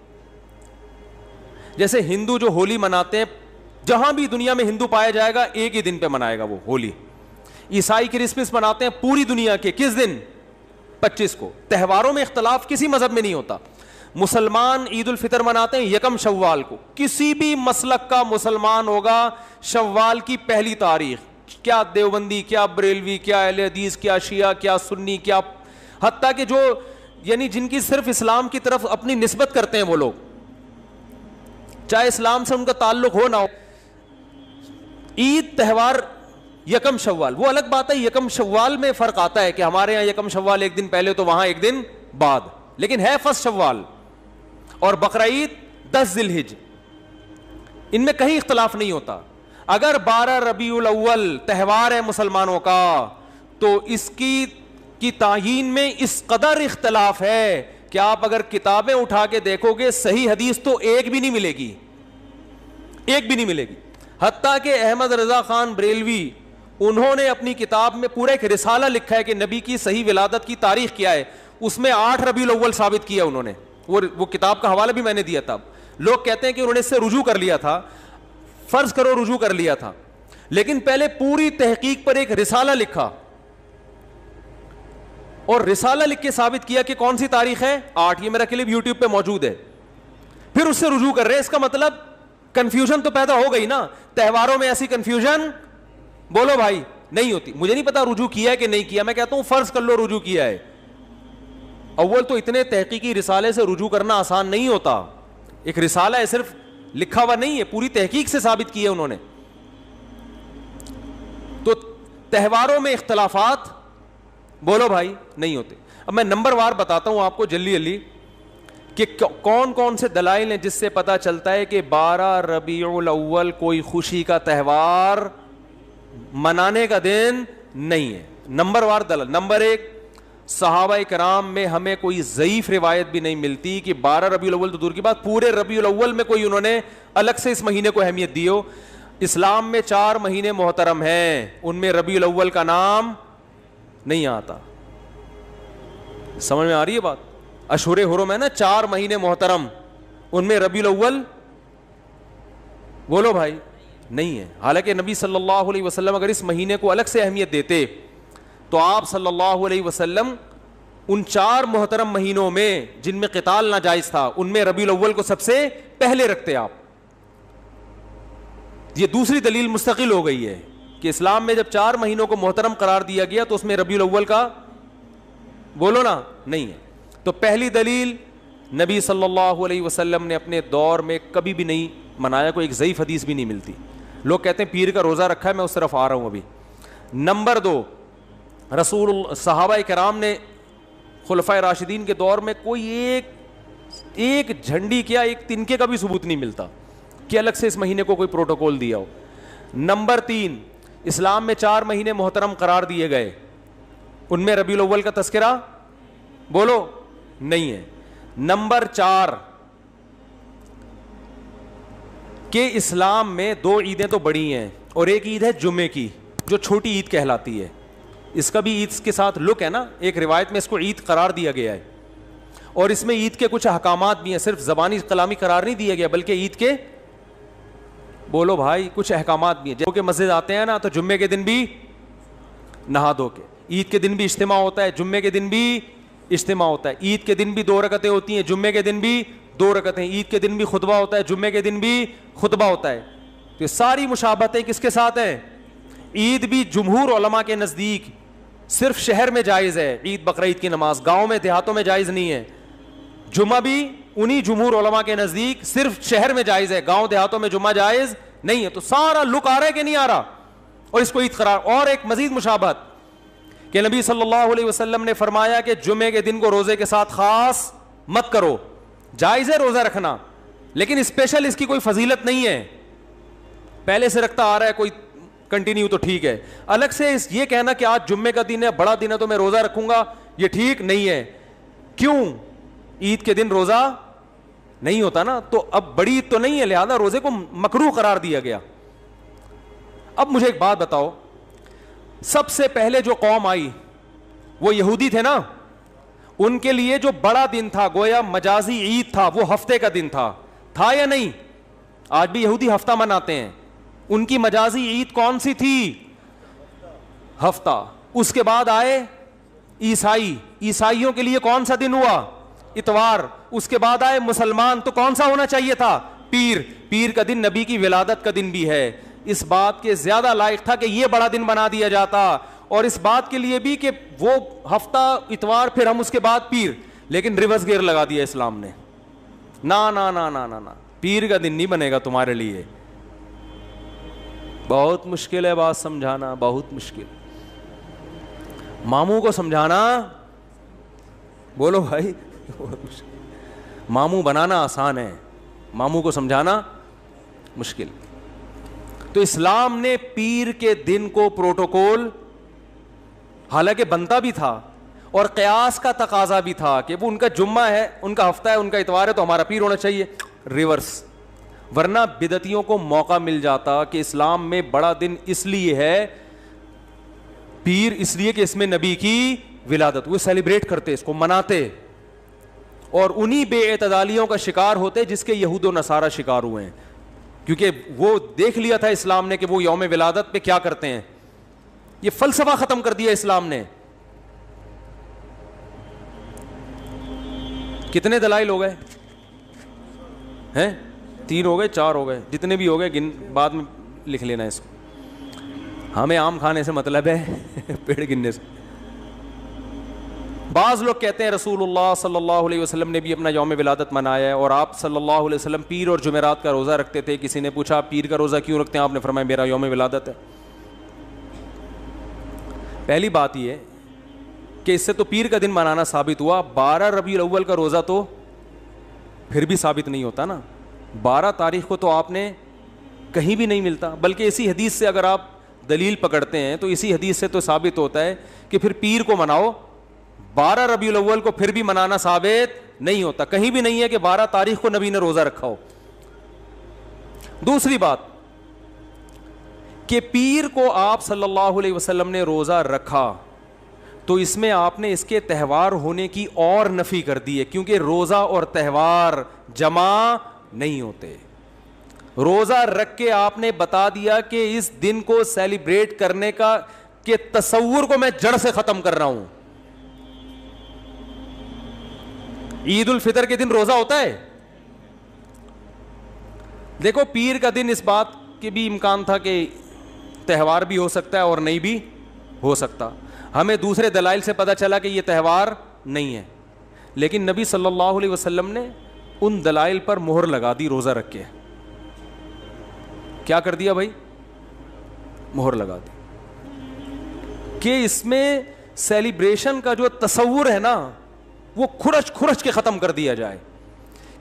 [SPEAKER 1] جیسے ہندو جو ہولی مناتے ہیں, جہاں بھی دنیا میں ہندو پایا جائے گا ایک ہی دن پہ منائے گا وہ ہولی. عیسائی کرسمس مناتے ہیں پوری دنیا کے کس دن, 25 کو. تہواروں میں اختلاف کسی مذہب میں نہیں ہوتا. مسلمان عید الفطر مناتے ہیں 1 شوال کو. کسی بھی مسلک کا مسلمان ہوگا شوال کی پہلی تاریخ, کیا دیوبندی, کیا بریلوی, کیا اہل حدیث, کیا شیعہ, کیا سنی, کیا حتیٰ کہ جو یعنی جن کی صرف اسلام کی طرف اپنی نسبت کرتے ہیں وہ لوگ, چاہے اسلام سے ان کا تعلق ہو نہ ہو, عید تہوار 1 شوال. وہ الگ بات ہے, 1 شوال میں فرق آتا ہے کہ ہمارے یہاں 1 شوال ایک دن پہلے تو وہاں ایک دن بعد, لیکن ہے 1 شوال. اور بقرہ عید 10 ذی الحج, ان میں کہیں اختلاف نہیں ہوتا. اگر 12 ربیع الاول تہوار ہے مسلمانوں کا تو اس کی تعیین میں اس قدر اختلاف ہے کہ آپ اگر کتابیں اٹھا کے دیکھو گے صحیح حدیث تو ایک بھی نہیں ملے گی, ایک بھی نہیں ملے گی. حتیٰ کہ احمد رضا خان بریلوی انہوں نے اپنی کتاب میں پورا ایک رسالہ لکھا ہے کہ نبی کی صحیح ولادت کی تاریخ کیا ہے, اس میں 8 ربیع الاول ثابت کیا انہوں نے. وہ کتاب کا حوالہ بھی میں نے دیا تھا. لوگ کہتے ہیں کہ انہوں نے اس سے رجوع کر لیا تھا, فرض کرو رجوع کر لیا تھا, لیکن پہلے پوری تحقیق پر ایک رسالہ لکھا اور رسالہ لکھ کے ثابت کیا کہ کون سی تاریخ ہے 8. یہ میرا کلپ یوٹیوب پہ موجود ہے. پھر اس سے رجوع کر رہے ہیں. اس کا مطلب کنفیوژن تو پیدا ہو گئی نا. تہواروں میں ایسی کنفیوژن بولو بھائی نہیں ہوتی. مجھے نہیں پتا رجوع کیا ہے کہ نہیں کیا, میں کہتا ہوں فرض کر لو رجوع کیا ہے. اول تو اتنے تحقیقی رسالے سے رجوع کرنا آسان نہیں ہوتا. ایک رسالہ ہے, صرف لکھا ہوا نہیں ہے, پوری تحقیق سے ثابت کی ہے انہوں نے. تو تہواروں میں اختلافات بولو بھائی نہیں ہوتے. اب میں نمبر وار بتاتا ہوں آپ کو جلدی جلدی کہ کون کون سے دلائل ہیں جس سے پتا چلتا ہے کہ 12 ربیع الاول کوئی خوشی کا تہوار منانے کا دن نہیں ہے. نمبر وار دلائل. نمبر 1, صحابہ کرام میں ہمیں کوئی ضعیف روایت بھی نہیں ملتی کہ 12 ربیع الاول تو دور کی بات, پورے ربیع الاول میں کوئی انہوں نے الگ سے اس مہینے کو اہمیت دی ہو. اسلام میں 4 مہینے محترم ہیں, ان میں ربیع الاول کا نام نہیں آتا. سمجھ میں آ رہی ہے بات؟ اشہر حرم ہے نا, 4 مہینے محترم, ان میں ربیع الاول بولو بھائی نہیں ہے. حالانکہ نبی صلی اللہ علیہ وسلم اگر اس مہینے کو الگ سے اہمیت دیتے تو آپ صلی اللہ علیہ وسلم ان 4 محترم مہینوں میں جن میں قتال ناجائز تھا ان میں ربیع الاول کو سب سے پہلے رکھتے آپ. یہ دوسری دلیل مستقل ہو گئی ہے کہ اسلام میں جب 4 مہینوں کو محترم قرار دیا گیا تو اس میں ربیع الاول کا بولو نا نہیں ہے. تو پہلی دلیل, نبی صلی اللہ علیہ وسلم نے اپنے دور میں کبھی بھی نہیں منایا, کوئی ایک ضعیف حدیث بھی نہیں ملتی. لوگ کہتے ہیں پیر کا روزہ رکھا ہے, میں اس طرف آ رہا ہوں ابھی. نمبر 2, صحابہ کرام نے خلفائے راشدین کے دور میں کوئی ایک جھنڈی کیا ایک تنکے کا بھی ثبوت نہیں ملتا کہ الگ سے اس مہینے کو کوئی پروٹوکول دیا ہو. نمبر 3, اسلام میں 4 مہینے محترم قرار دیے گئے, ان میں ربیع الاول کا تذکرہ بولو نہیں ہے. نمبر 4 کہ اسلام میں 2 عیدیں تو بڑی ہیں اور ایک عید ہے جمعے کی جو چھوٹی عید کہلاتی ہے. اس کا بھی عید کے ساتھ لک ہے نا, ایک روایت میں اس کو عید قرار دیا گیا ہے. اور اس میں عید کے کچھ احکامات بھی ہیں, صرف زبانی کلامی قرار نہیں دیا گیا بلکہ عید کے, بولو بھائی, کچھ احکامات بھی ہیں. جو کہ مسجد آتے ہیں نا تو جمعے کے دن بھی نہا دھو کے, عید کے دن بھی اجتماع ہوتا ہے, جمعے کے دن بھی اجتماع ہوتا ہے, عید کے دن بھی 2 رکعتیں ہوتی ہیں, جمعے کے دن بھی 2 رکعتیں, عید کے دن بھی خطبہ ہوتا ہے, جمعے کے دن بھی خطبہ ہوتا ہے. تو یہ ساری مشابہتیں کس کے ساتھ ہیں؟ عید بھی جمہور علماء کے نزدیک صرف شہر میں جائز ہے, عید بقرعید کی نماز گاؤں میں دیہاتوں میں جائز نہیں ہے. جمعہ بھی انہی جمہور علماء کے نزدیک صرف شہر میں جائز ہے, گاؤں دیہاتوں میں جمعہ جائز نہیں ہے. تو سارا لک آ رہا ہے کہ نہیں آ رہا, اور اس کو عید قرار. اور ایک مزید مشابہت کہ نبی صلی اللہ علیہ وسلم نے فرمایا کہ جمعے کے دن کو روزے کے ساتھ خاص مت کرو. جائز ہے روزہ رکھنا لیکن اسپیشل اس کی کوئی فضیلت نہیں ہے, پہلے سے رکھتا آ رہا ہے کوئی کنٹینیو تو ٹھیک ہے. الگ سے یہ کہنا کہ آج جمعے کا دن ہے, بڑا دن ہے تو میں روزہ رکھوں گا, یہ ٹھیک نہیں ہے. کیوں؟ عید کے دن روزہ نہیں ہوتا نا, تو اب بڑی عید تو نہیں ہے, لہذا روزے کو مکروہ قرار دیا گیا. اب مجھے ایک بات بتاؤ, سب سے پہلے جو قوم آئی وہ یہودی تھے نا, ان کے لیے جو بڑا دن تھا گویا مجازی عید تھا, وہ ہفتے کا دن تھا یا نہیں؟ آج بھی یہودی ہفتہ مناتے ہیں, ان کی مجازی عید کون سی تھی؟ ہفتہ. اس کے بعد آئے عیسائیوں کے لیے کون سا دن ہوا؟ اتوار. اس کے بعد آئے مسلمان, تو کون سا ہونا چاہیے تھا؟ پیر کا دن نبی کی ولادت کا دن بھی ہے, اس بات کے زیادہ لائق تھا کہ یہ بڑا دن بنا دیا جاتا, اور اس بات کے لیے بھی کہ وہ ہفتہ اتوار پھر ہم اس کے بعد پیر. لیکن ریورس گیئر لگا دیا اسلام نے, نا نا نا نا نا نا, پیر کا دن نہیں بنے گا تمہارے لیے. بہت مشکل ہے بات سمجھانا, بہت مشکل. ماموں کو سمجھانا, بولو بھائی, بہت مشکل. ماموں بنانا آسان ہے, ماموں کو سمجھانا مشکل. تو اسلام نے پیر کے دن کو پروٹوکول, حالانکہ بنتا بھی تھا اور قیاس کا تقاضا بھی تھا کہ وہ ان کا جمعہ ہے, ان کا ہفتہ ہے, ان کا اتوار ہے, تو ہمارا پیر ہونا چاہیے, ریورس. ورنہ بدعتیوں کو موقع مل جاتا کہ اسلام میں بڑا دن اس لیے ہے, پیر اس لیے کہ اس میں نبی کی ولادت, وہ سیلیبریٹ کرتے, اس کو مناتے, اور انہی بے اعتدالیوں کا شکار ہوتے جس کے یہود و نصارہ شکار ہوئے ہیں, کیونکہ وہ دیکھ لیا تھا اسلام نے کہ وہ یوم ولادت پہ کیا کرتے ہیں. یہ فلسفہ ختم کر دیا اسلام نے. کتنے دلائل ہو گئے ہیں؟ 3 ہو گئے, 4 ہو گئے, جتنے بھی ہو گئے بعد میں لکھ لینا اس کو. ہمیں آم کھانے سے مطلب ہے پیڑ گننے سے. بعض لوگ کہتے ہیں رسول اللہ صلی اللہ علیہ وسلم نے بھی اپنا یوم ولادت منایا ہے, اور آپ صلی اللہ علیہ وسلم پیر اور جمعرات کا روزہ رکھتے تھے. کسی نے پوچھا آپ پیر کا روزہ کیوں رکھتے ہیں؟ آپ نے فرمایا میرا یوم ولادت ہے. پہلی بات یہ ہے کہ اس سے تو پیر کا دن منانا ثابت ہوا, 12 ربیع الاول کا روزہ تو پھر بھی ثابت نہیں ہوتا نا. 12 تاریخ کو تو آپ نے کہیں بھی نہیں ملتا, بلکہ اسی حدیث سے اگر آپ دلیل پکڑتے ہیں تو اسی حدیث سے تو ثابت ہوتا ہے کہ پھر پیر کو مناؤ. 12 ربیع الاول کو پھر بھی منانا ثابت نہیں ہوتا, کہیں بھی نہیں ہے کہ 12 تاریخ کو نبی نے روزہ رکھا ہو. دوسری بات کہ پیر کو آپ صلی اللہ علیہ وسلم نے روزہ رکھا تو اس میں آپ نے اس کے تہوار ہونے کی اور نفی کر دی ہے, کیونکہ روزہ اور تہوار جمع نہیں ہوتے. روزہ رکھ کے آپ نے بتا دیا کہ اس دن کو سیلیبریٹ کرنے کا کہ تصور کو میں جڑ سے ختم کر رہا ہوں. عید الفطر کے دن روزہ ہوتا ہے. دیکھو پیر کا دن اس بات کے بھی امکان تھا کہ تہوار بھی ہو سکتا ہے اور نہیں بھی ہو سکتا. ہمیں دوسرے دلائل سے پتہ چلا کہ یہ تہوار نہیں ہے, لیکن نبی صلی اللہ علیہ وسلم نے ان دلائل پر مہر لگا دی روزہ رکھ کے. کیا کر دیا بھائی؟ مہر لگا دی کہ اس میں سیلیبریشن کا جو تصور ہے نا وہ کھرچ کے ختم کر دیا جائے.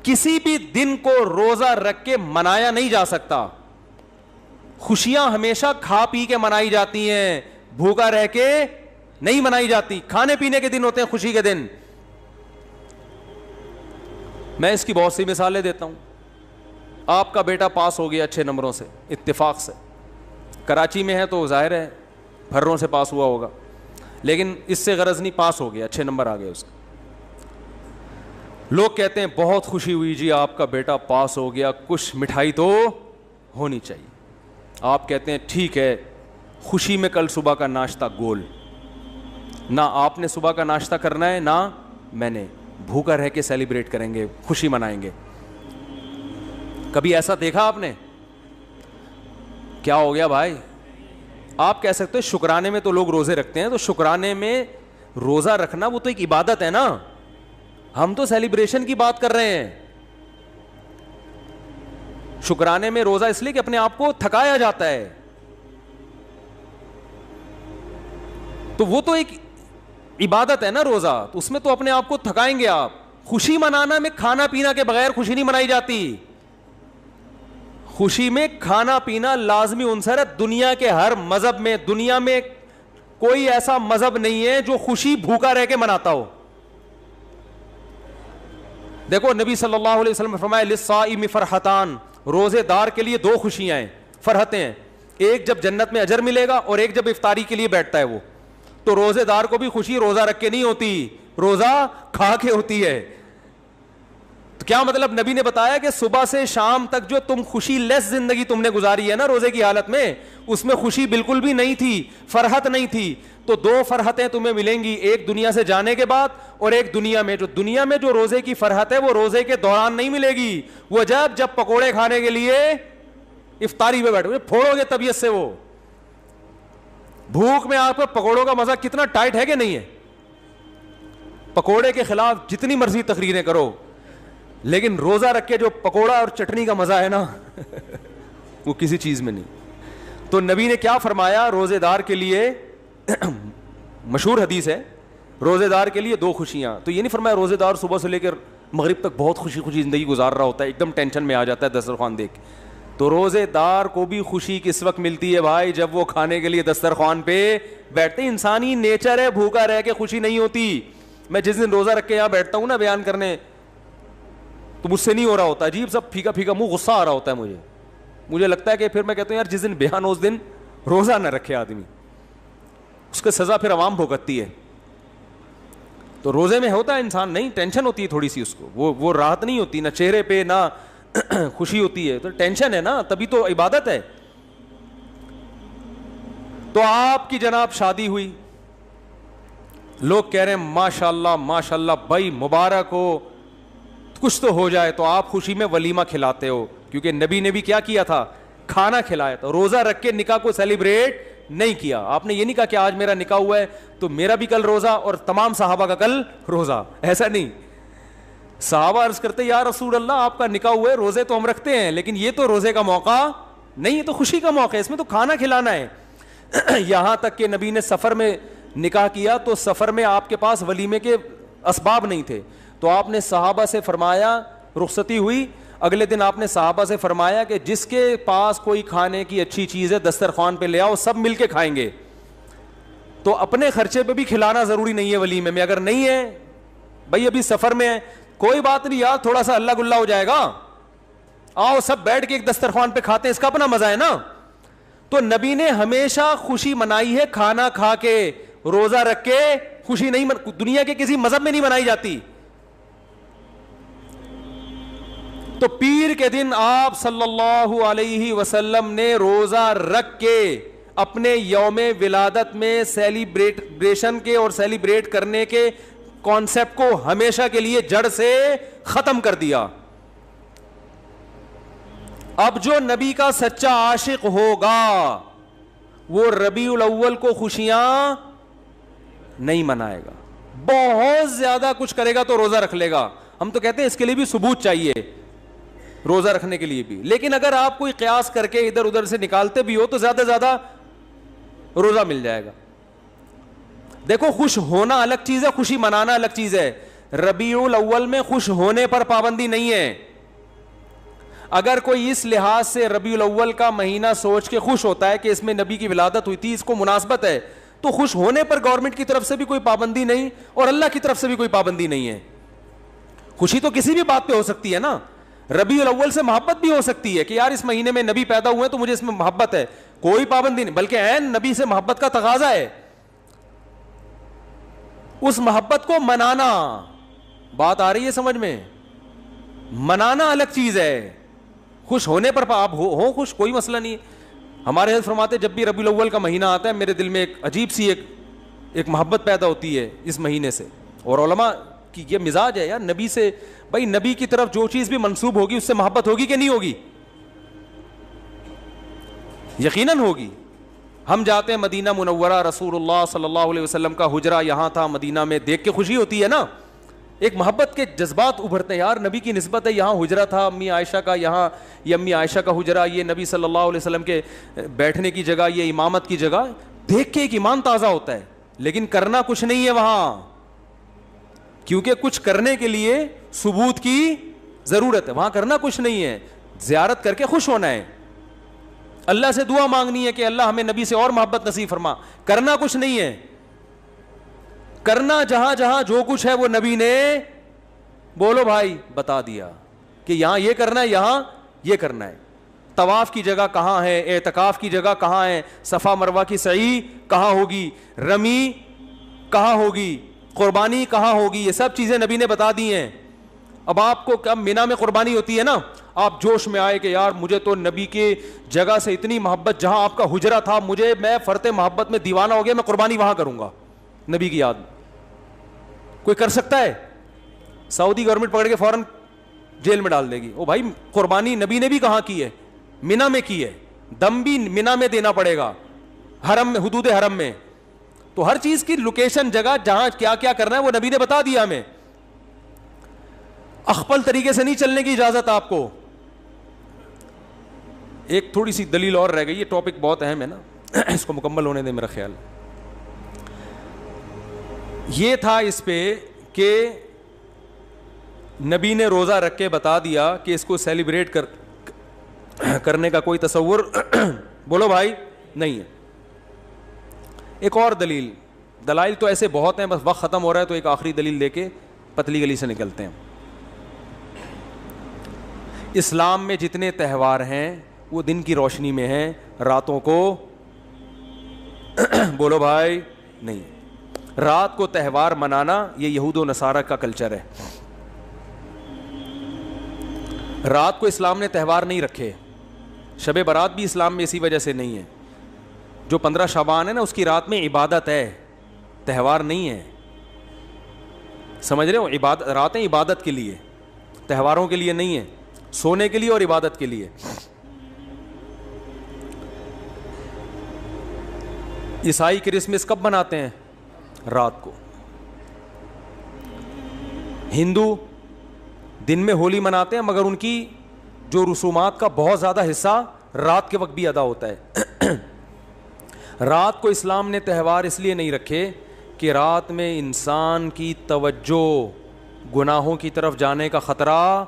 [SPEAKER 1] کسی بھی دن کو روزہ رکھ کے منایا نہیں جا سکتا. خوشیاں ہمیشہ کھا پی کے منائی جاتی ہیں, بھوکا رہ کے نہیں منائی جاتی. کھانے پینے کے دن ہوتے ہیں خوشی کے دن. میں اس کی بہت سی مثالیں دیتا ہوں. آپ کا بیٹا پاس ہو گیا اچھے نمبروں سے, اتفاق سے, کراچی میں ہے تو ظاہر ہے پھروں سے پاس ہوا ہوگا, لیکن اس سے غرض نہیں, پاس ہو گیا, اچھے نمبر آ گئے اس کے. لوگ کہتے ہیں بہت خوشی ہوئی جی آپ کا بیٹا پاس ہو گیا, کچھ مٹھائی تو ہونی چاہیے. آپ کہتے ہیں ٹھیک ہے, خوشی میں کل صبح کا ناشتہ گول, نہ آپ نے صبح کا ناشتہ کرنا ہے نہ میں نے, بھوکا رہ کے سیلیبریٹ کریں گے, خوشی منائیں گے. کبھی ایسا دیکھا آپ نے؟ کیا ہو گیا بھائی؟ آپ کہہ سکتے ہیں شکرانے میں تو لوگ روزے رکھتے ہیں, تو شکرانے میں روزہ رکھنا وہ تو ایک عبادت ہے نا, ہم تو سیلیبریشن کی بات کر رہے ہیں. شکرانے میں روزہ اس لیے کہ اپنے آپ کو تھکایا جاتا ہے, تو وہ تو ایک عبادت ہے نا روزہ, تو اس میں تو اپنے آپ کو تھکائیں گے آپ. خوشی منانا میں کھانا پینا کے بغیر خوشی نہیں منائی جاتی. خوشی میں کھانا پینا لازمی عنصر ہے. دنیا کے ہر مذہب میں, دنیا میں کوئی ایسا مذہب نہیں ہے جو خوشی بھوکا رہ کے مناتا ہو. دیکھو نبی صلی اللہ علیہ وسلم نے فرمایا للصائم فرحتان, روزے دار کے لیے دو خوشیاں ہیں, فرحتیں ہیں. ایک جب جنت میں اجر ملے گا, اور ایک جب افطاری کے لیے بیٹھتا ہے وہ. تو روزے دار کو بھی خوشی روزہ رکھ کے نہیں ہوتی, روزہ کھا کے ہوتی ہے. تو کیا مطلب؟ نبی نے بتایا کہ صبح سے شام تک جو تم خوشی لیس زندگی تم نے گزاری ہے نا روزے کی حالت میں, اس میں خوشی بالکل بھی نہیں تھی, فرحت نہیں تھی. تو دو فرحتیں تمہیں ملیں گی, ایک دنیا سے جانے کے بعد, اور ایک دنیا میں. جو دنیا میں جو روزے کی فرحت ہے وہ روزے کے دوران نہیں ملے گی, وہ جب پکوڑے کھانے کے لیے افطاری میں بیٹھو گے, پھوڑو گے طبیعت سے. وہ بھوک میں آپ کو پکوڑوں کا مزہ کتنا ٹائٹ ہے کہ نہیں ہے. پکوڑے کے خلاف جتنی مرضی تقریریں کرو, لیکن روزہ رکھ کے جو پکوڑا اور چٹنی کا مزہ ہے نا وہ کسی چیز میں نہیں. تو نبی نے کیا فرمایا روزے دار کے لیے؟ مشہور حدیث ہے, روزے دار کے لیے دو خوشیاں. تو یہ نہیں فرمایا روزے دار صبح سے لے کر مغرب تک بہت خوشی خوشی زندگی گزار رہا ہوتا ہے, ایک دم ٹینشن میں آ جاتا ہے دسترخوان دیکھ. تو روزے دار کو بھی خوشی کس وقت ملتی ہے بھائی؟ جب وہ کھانے کے لیے دسترخوان پہ بیٹھتے ہیں. انسانی نیچر ہے, بھوکا رہ کے خوشی نہیں ہوتی. میں جس دن روزہ رکھ کے یہاں بیٹھتا ہوں نا بیان کرنے, تو مجھ سے نہیں ہو رہا ہوتا, عجیب سب پھیکا پھیکا منہ, غصہ آ رہا ہوتا ہے مجھے لگتا ہے کہ پھر میں کہتا ہوں یار جس دن بیان ہو اس دن روزہ نہ رکھے آدمی, اس کا سزا پھر عوام بھگتتی ہے. تو روزے میں ہوتا ہے انسان نہیں, ٹینشن ہوتی ہے تھوڑی سی اس کو, وہ راحت نہیں ہوتی, نہ چہرے پہ نہ خوشی ہوتی ہے, تو ٹینشن ہے نا, تبھی تو عبادت ہے. تو آپ کی جناب شادی ہوئی, لوگ کہہ رہے ہیں ماشاء اللہ ماشاء اللہ بھائی مبارک ہو, کچھ تو ہو جائے. تو آپ خوشی میں ولیمہ کھلاتے ہو, کیونکہ نبی نے بھی کیا کیا تھا؟ کھانا کھلایا تھا. روزہ رکھ کے نکاح کو سیلیبریٹ نہیں کیا. آپ نے یہ نہیں کہا کہ آج میرا نکاح ہوا ہے تو میرا بھی کل روزہ اور تمام صحابہ کا کل روزہ, ایسا نہیں. صحابہ عرض کرتے یا رسول اللہ آپ کا نکاح ہوا ہے, روزے تو ہم رکھتے ہیں لیکن یہ تو روزے کا موقع نہیں, یہ تو خوشی کا موقع ہے, اس میں تو کھانا کھلانا ہے. یہاں تک کہ نبی نے سفر میں نکاح کیا تو سفر میں آپ کے پاس ولیمے کے اسباب نہیں تھے, تو آپ نے صحابہ سے فرمایا, رخصتی ہوئی, اگلے دن آپ نے صحابہ سے فرمایا کہ جس کے پاس کوئی کھانے کی اچھی چیز ہے دسترخوان پہ لے آؤ, سب مل کے کھائیں گے. تو اپنے خرچے پہ بھی کھلانا ضروری نہیں ہے ولیمے میں. اگر نہیں ہے بھائی ابھی سفر میں ہے, کوئی بات نہیں یار تھوڑا سا اللہ گلا ہو جائے گا, آؤ سب بیٹھ کے ایک دسترخوان پہ کھاتے ہیں, اس کا اپنا مزہ ہے نا. تو نبی نے ہمیشہ خوشی منائی ہے کھانا کھا کے, روزہ رکھ کے خوشی نہیں دنیا کے کسی مذہب میں نہیں منائی جاتی. تو پیر کے دن آپ صلی اللہ علیہ وسلم نے روزہ رکھ کے اپنے یوم ولادت میں سیلیبریشن کے اور سیلیبریٹ کرنے کے کانسیپٹ کو ہمیشہ کے لیے جڑ سے ختم کر دیا. اب جو نبی کا سچا عاشق ہوگا وہ ربیع الاول کو خوشیاں نہیں منائے گا, بہت زیادہ کچھ کرے گا تو روزہ رکھ لے گا. ہم تو کہتے ہیں اس کے لیے بھی ثبوت چاہیے روزہ رکھنے کے لیے بھی, لیکن اگر آپ کوئی قیاس کر کے ادھر ادھر سے نکالتے بھی ہو تو زیادہ زیادہ روزہ مل جائے گا. دیکھو خوش ہونا الگ چیز ہے, خوشی منانا الگ چیز ہے. ربیع الاول میں خوش ہونے پر پابندی نہیں ہے. اگر کوئی اس لحاظ سے ربیع الاول کا مہینہ سوچ کے خوش ہوتا ہے کہ اس میں نبی کی ولادت ہوئی تھی, اس کو مناسبت ہے, تو خوش ہونے پر گورنمنٹ کی طرف سے بھی کوئی پابندی نہیں اور اللہ کی طرف سے بھی کوئی پابندی نہیں ہے. خوشی تو کسی بھی بات پہ ہو سکتی ہے نا. ربیع الاول سے محبت بھی ہو سکتی ہے کہ یار اس مہینے میں نبی پیدا ہوئے تو مجھے اس میں محبت ہے, کوئی پابندی نہیں, بلکہ عین نبی سے محبت کا تقاضا ہے. اس محبت کو منانا, بات آ رہی ہے سمجھ میں؟ منانا الگ چیز ہے, خوش ہونے پر آپ ہو خوش, کوئی مسئلہ نہیں. ہمارے حضرت فرماتے جب بھی ربیع الاول کا مہینہ آتا ہے میرے دل میں ایک عجیب سی ایک محبت پیدا ہوتی ہے اس مہینے سے. اور علماء کی یہ مزاج ہے یار, نبی سے بھائی نبی کی طرف جو چیز بھی منسوب ہوگی اس سے محبت ہوگی کہ نہیں ہوگی؟ یقیناً ہوگی. ہم جاتے ہیں مدینہ منورہ, رسول اللہ صلی اللہ علیہ وسلم کا حجرہ یہاں تھا مدینہ میں, دیکھ کے خوشی ہوتی ہے نا, ایک محبت کے جذبات ابھرتے ہیں, یار نبی کی نسبت ہے, یہاں حجرہ تھا امی عائشہ کا, یہاں یہ امی عائشہ کا حجرہ, یہ نبی صلی اللہ علیہ وسلم کے بیٹھنے کی جگہ, یہ امامت کی جگہ, دیکھ کے ایک ایمان تازہ ہوتا ہے. لیکن کرنا کچھ نہیں ہے وہاں, کیونکہ کچھ کرنے کے لیے ثبوت کی ضرورت ہے. وہاں کرنا کچھ نہیں ہے, زیارت کر کے خوش ہونا ہے, اللہ سے دعا مانگنی ہے کہ اللہ ہمیں نبی سے اور محبت نصیب فرما. کرنا کچھ نہیں ہے, کرنا جہاں جہاں جو کچھ ہے وہ نبی نے بولو بھائی بتا دیا کہ یہاں یہ کرنا ہے, یہاں یہ کرنا ہے. طواف کی جگہ کہاں ہے, اعتکاف کی جگہ کہاں ہے, صفا مروہ کی سعی کہاں ہوگی, رمی کہاں ہوگی, قربانی کہاں ہوگی, یہ سب چیزیں نبی نے بتا دی ہیں. اب آپ کو کب مینا میں قربانی ہوتی ہے نا, آپ جوش میں آئے کہ یار مجھے تو نبی کے جگہ سے اتنی محبت, جہاں آپ کا حجرہ تھا میں فرط محبت میں دیوانہ ہو گیا, میں قربانی وہاں کروں گا نبی کی یاد. کوئی کر سکتا ہے؟ سعودی گورنمنٹ پکڑ کے فوراً جیل میں ڈال دے گی. او بھائی قربانی نبی نے بھی کہاں کی ہے؟ مینا میں کی ہے, دم بھی مینا میں دینا پڑے گا, حرم میں, حدود حرم میں. تو ہر چیز کی لوکیشن, جگہ جہاں کیا کیا کرنا ہے وہ نبی نے بتا دیا ہمیں. اخپل طریقے سے نہیں چلنے کی اجازت آپ کو. ایک تھوڑی سی دلیل اور رہ گئی, یہ ٹاپک بہت اہم ہے نا, اس کو مکمل ہونے دیں میرا خیال. یہ تھا اس پہ کہ نبی نے روزہ رکھ کے بتا دیا کہ اس کو سیلیبریٹ کرنے کا کوئی تصور بولو بھائی نہیں ہے. ایک اور دلائل تو ایسے بہت ہیں, بس وقت ختم ہو رہا ہے تو ایک آخری دلیل لے کے پتلی گلی سے نکلتے ہیں. اسلام میں جتنے تہوار ہیں وہ دن کی روشنی میں ہیں, راتوں کو بولو بھائی نہیں. رات کو تہوار منانا یہ یہود و نصارہ کا کلچر ہے. رات کو اسلام نے تہوار نہیں رکھے. شب برات بھی اسلام میں اسی وجہ سے نہیں ہے. جو 15 شعبان ہے نا اس کی رات میں عبادت ہے, تہوار نہیں ہے. سمجھ رہے ہو؟ راتیں عبادت کے لیے, تہواروں کے لیے نہیں ہے, سونے کے لیے اور عبادت کے لیے. عیسائی کرسمس کب مناتے ہیں؟ رات کو. ہندو دن میں ہولی مناتے ہیں, مگر ان کی جو رسومات کا بہت زیادہ حصہ رات کے وقت بھی ادا ہوتا ہے. رات کو اسلام نے تہوار اس لیے نہیں رکھے کہ رات میں انسان کی توجہ گناہوں کی طرف جانے کا خطرہ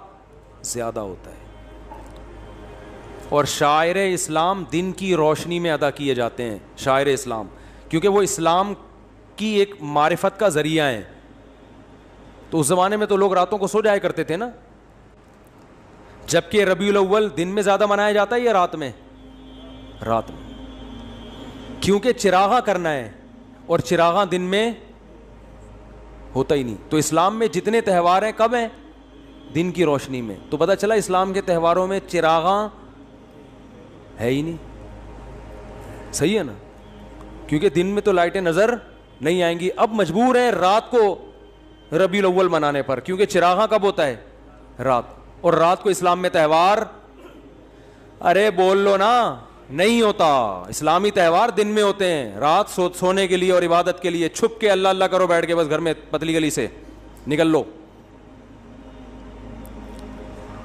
[SPEAKER 1] زیادہ ہوتا ہے. اور شاعر اسلام دن کی روشنی میں ادا کیے جاتے ہیں, شاعر اسلام, کیونکہ وہ اسلام کی ایک معرفت کا ذریعہ ہیں. تو اس زمانے میں تو لوگ راتوں کو سو جایا کرتے تھے نا, جبکہ ربیع الاول دن میں زیادہ منایا جاتا ہے یا رات میں؟ رات میں, کیونکہ چراغاں کرنا ہے اور چراغاں دن میں ہوتا ہی نہیں. تو اسلام میں جتنے تہوار ہیں کب ہیں؟ دن کی روشنی میں. تو پتہ چلا اسلام کے تہواروں میں چراغاں ہے ہی نہیں. صحیح ہے نا, کیونکہ دن میں تو لائٹیں نظر نہیں آئیں گی. اب مجبور ہیں رات کو ربیع الاول منانے پر, کیونکہ چراغاں کب ہوتا ہے؟ رات. اور رات کو اسلام میں تہوار, ارے بول لو نا, نہیں ہوتا. اسلامی تہوار دن میں ہوتے ہیں, رات سونے کے لیے اور عبادت کے لیے. چھپ کے اللہ اللہ کرو بیٹھ کے بس گھر میں, پتلی گلی سے نکل لو.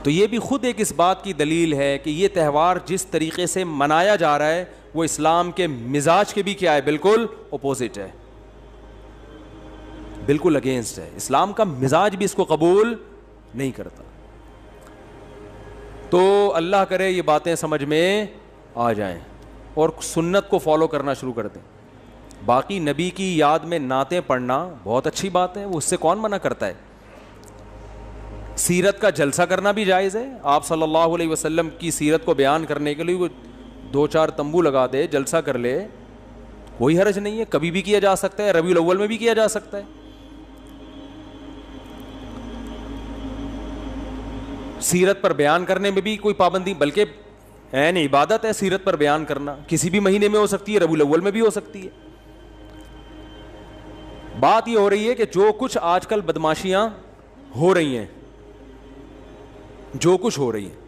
[SPEAKER 1] تو یہ بھی خود ایک اس بات کی دلیل ہے کہ یہ تہوار جس طریقے سے منایا جا رہا ہے وہ اسلام کے مزاج کے بھی کیا ہے؟ بالکل اپوزٹ ہے, بالکل اگینسٹ ہے. اسلام کا مزاج بھی اس کو قبول نہیں کرتا. تو اللہ کرے یہ باتیں سمجھ میں آ جائیں اور سنت کو فالو کرنا شروع کر دیں. باقی نبی کی یاد میں نعتیں پڑھنا بہت اچھی بات ہے, وہ اس سے کون منع کرتا ہے. سیرت کا جلسہ کرنا بھی جائز ہے. آپ صلی اللہ علیہ وسلم کی سیرت کو بیان کرنے کے لیے وہ 2-4 تمبو لگا دے, جلسہ کر لے, کوئی حرج نہیں ہے. کبھی بھی کیا جا سکتا ہے, ربیع الاول میں بھی کیا جا سکتا ہے. سیرت پر بیان کرنے میں بھی کوئی پابندی, بلکہ عین عبادت ہے سیرت پر بیان کرنا. کسی بھی مہینے میں ہو سکتی ہے, ربیع الاول میں بھی ہو سکتی ہے. بات یہ ہو رہی ہے کہ جو کچھ آج کل بدماشیاں ہو رہی ہیں, جو کچھ ہو رہی ہے,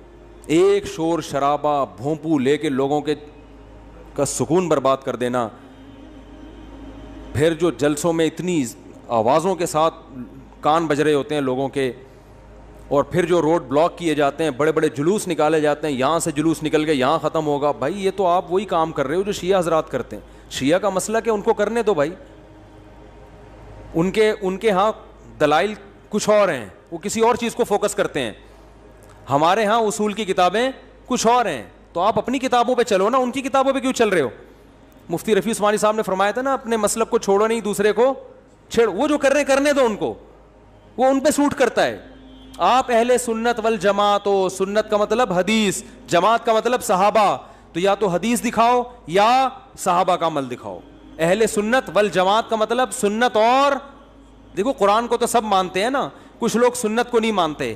[SPEAKER 1] ایک شور شرابہ بھونپو لے کے لوگوں کے کا سکون برباد کر دینا, پھر جو جلسوں میں اتنی آوازوں کے ساتھ کان بج رہے ہوتے ہیں لوگوں کے, اور پھر جو روڈ بلاک کیے جاتے ہیں, بڑے بڑے جلوس نکالے جاتے ہیں, یہاں سے جلوس نکل کے یہاں ختم ہوگا. بھائی یہ تو آپ وہی کام کر رہے ہو جو شیعہ حضرات کرتے ہیں. شیعہ کا مسئلہ کہ ان کو کرنے دو بھائی, ان کے ہاں دلائل کچھ اور ہیں, وہ کسی اور چیز کو فوکس کرتے ہیں. ہمارے ہاں اصول کی کتابیں کچھ اور ہیں, تو آپ اپنی کتابوں پہ چلو نا, ان کی کتابوں پہ کیوں چل رہے ہو؟ مفتی رفیع عثمانی صاحب نے فرمایا تھا نا, اپنے مسلک کو چھوڑو نہیں, دوسرے کو چھیڑو. وہ جو کر رہے کرنے دو ان کو, وہ ان پہ سوٹ کرتا ہے. آپ اہل سنت والجماعت ہو, سنت کا مطلب حدیث, جماعت کا مطلب صحابہ, تو یا تو حدیث دکھاؤ یا صحابہ کا عمل دکھاؤ. اہل سنت والجماعت کا مطلب سنت, اور دیکھو قرآن کو تو سب مانتے ہیں نا, کچھ لوگ سنت کو نہیں مانتے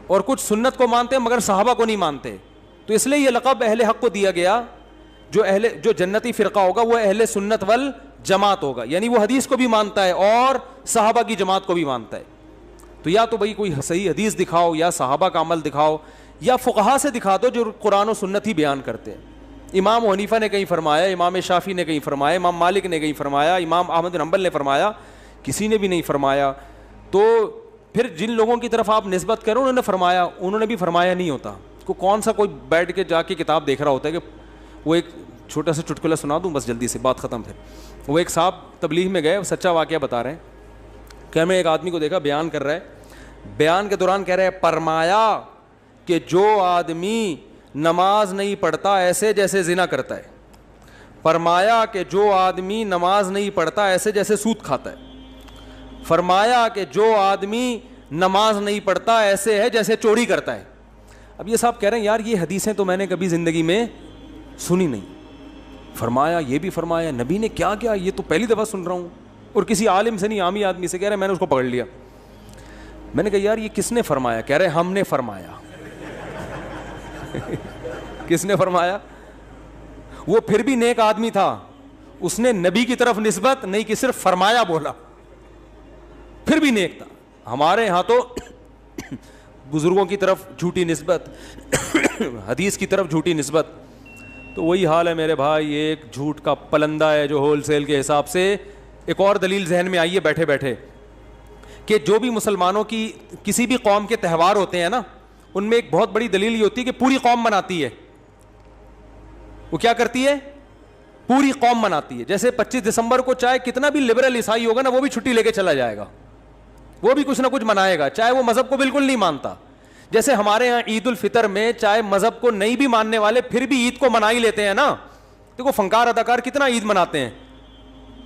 [SPEAKER 1] اور کچھ سنت کو مانتے ہیں مگر صحابہ کو نہیں مانتے. تو اس لیے یہ لقب اہل حق کو دیا گیا. جو جنتی فرقہ ہوگا وہ اہل سنت والجماعت ہوگا, یعنی وہ حدیث کو بھی مانتا ہے اور صحابہ کی جماعت کو بھی مانتا ہے. تو یا تو بھائی کوئی صحیح حدیث دکھاؤ, یا صحابہ کا عمل دکھاؤ, یا فقہا سے دکھا دو جو قرآن و سنت ہی بیان کرتے ہیں. امام حنیفہ نے کہیں فرمایا, امام شافعی نے کہیں فرمایا, امام مالک نے کہیں فرمایا, امام احمد بن حنبل نے فرمایا, کسی نے بھی نہیں فرمایا. تو پھر جن لوگوں کی طرف آپ نسبت کرو انہوں نے فرمایا, انہوں نے بھی فرمایا نہیں ہوتا. کون سا کوئی بیٹھ کے جا کے کتاب دیکھ رہا ہوتا ہے کہ وہ ایک چھوٹا سا چٹکلا سنا دوں بس جلدی سے بات ختم. پھر وہ ایک صاحب تبلیغ میں گئے, سچا واقعہ بتا رہے ہیں کہ میں ایک آدمی کو دیکھا بیان کر رہا ہے, بیان کے دوران کہہ رہے ہیں فرمایا کہ جو آدمی نماز نہیں پڑھتا ایسے جیسے زنا کرتا ہے, فرمایا کہ جو آدمی نماز نہیں پڑھتا ایسے جیسے سود کھاتا ہے, فرمایا کہ جو آدمی نماز نہیں پڑھتا ایسے ہے جیسے چوری کرتا ہے. اب یہ صاحب کہہ رہے ہیں یار یہ حدیثیں تو میں نے کبھی زندگی میں سنی نہیں. فرمایا یہ بھی فرمایا, نبی نے کیا کیا یہ تو پہلی دفعہ سن رہا ہوں, اور کسی عالم سے نہیں, عامی آدمی سے. کہہ رہے میں نے اس کو پکڑ لیا. میں نے کہا یار یہ کس نے فرمایا؟ کہہ رہے ہم نے فرمایا. کس نے فرمایا؟ وہ پھر بھی نیک آدمی تھا, اس نے نبی کی طرف نسبت نہیں کہ صرف فرمایا بولا, پھر بھی نیک تھا. ہمارے ہاں تو بزرگوں کی طرف جھوٹی نسبت, حدیث کی طرف جھوٹی نسبت. تو وہی حال ہے میرے بھائی, ایک جھوٹ کا پلندہ ہے جو ہول سیل کے حساب سے. ایک اور دلیل ذہن میں آئی ہے بیٹھے بیٹھے کہ جو بھی مسلمانوں کی کسی بھی قوم کے تہوار ہوتے ہیں نا, ان میں ایک بہت بڑی دلیل یہ ہوتی ہے کہ پوری قوم مناتی ہے. وہ کیا کرتی ہے؟ پوری قوم مناتی ہے. جیسے 25 دسمبر کو چاہے کتنا بھی لبرل عیسائی ہوگا نا, وہ بھی چھٹی لے کے چلا جائے گا, وہ بھی کچھ نہ کچھ منائے گا, چاہے وہ مذہب کو بالکل نہیں مانتا. جیسے ہمارے ہاں عید الفطر میں چاہے مذہب کو نہیں بھی ماننے والے پھر بھی عید کو منا ہی لیتے ہیں نا. دیکھو فنکار اداکار کتنا عید مناتے ہیں,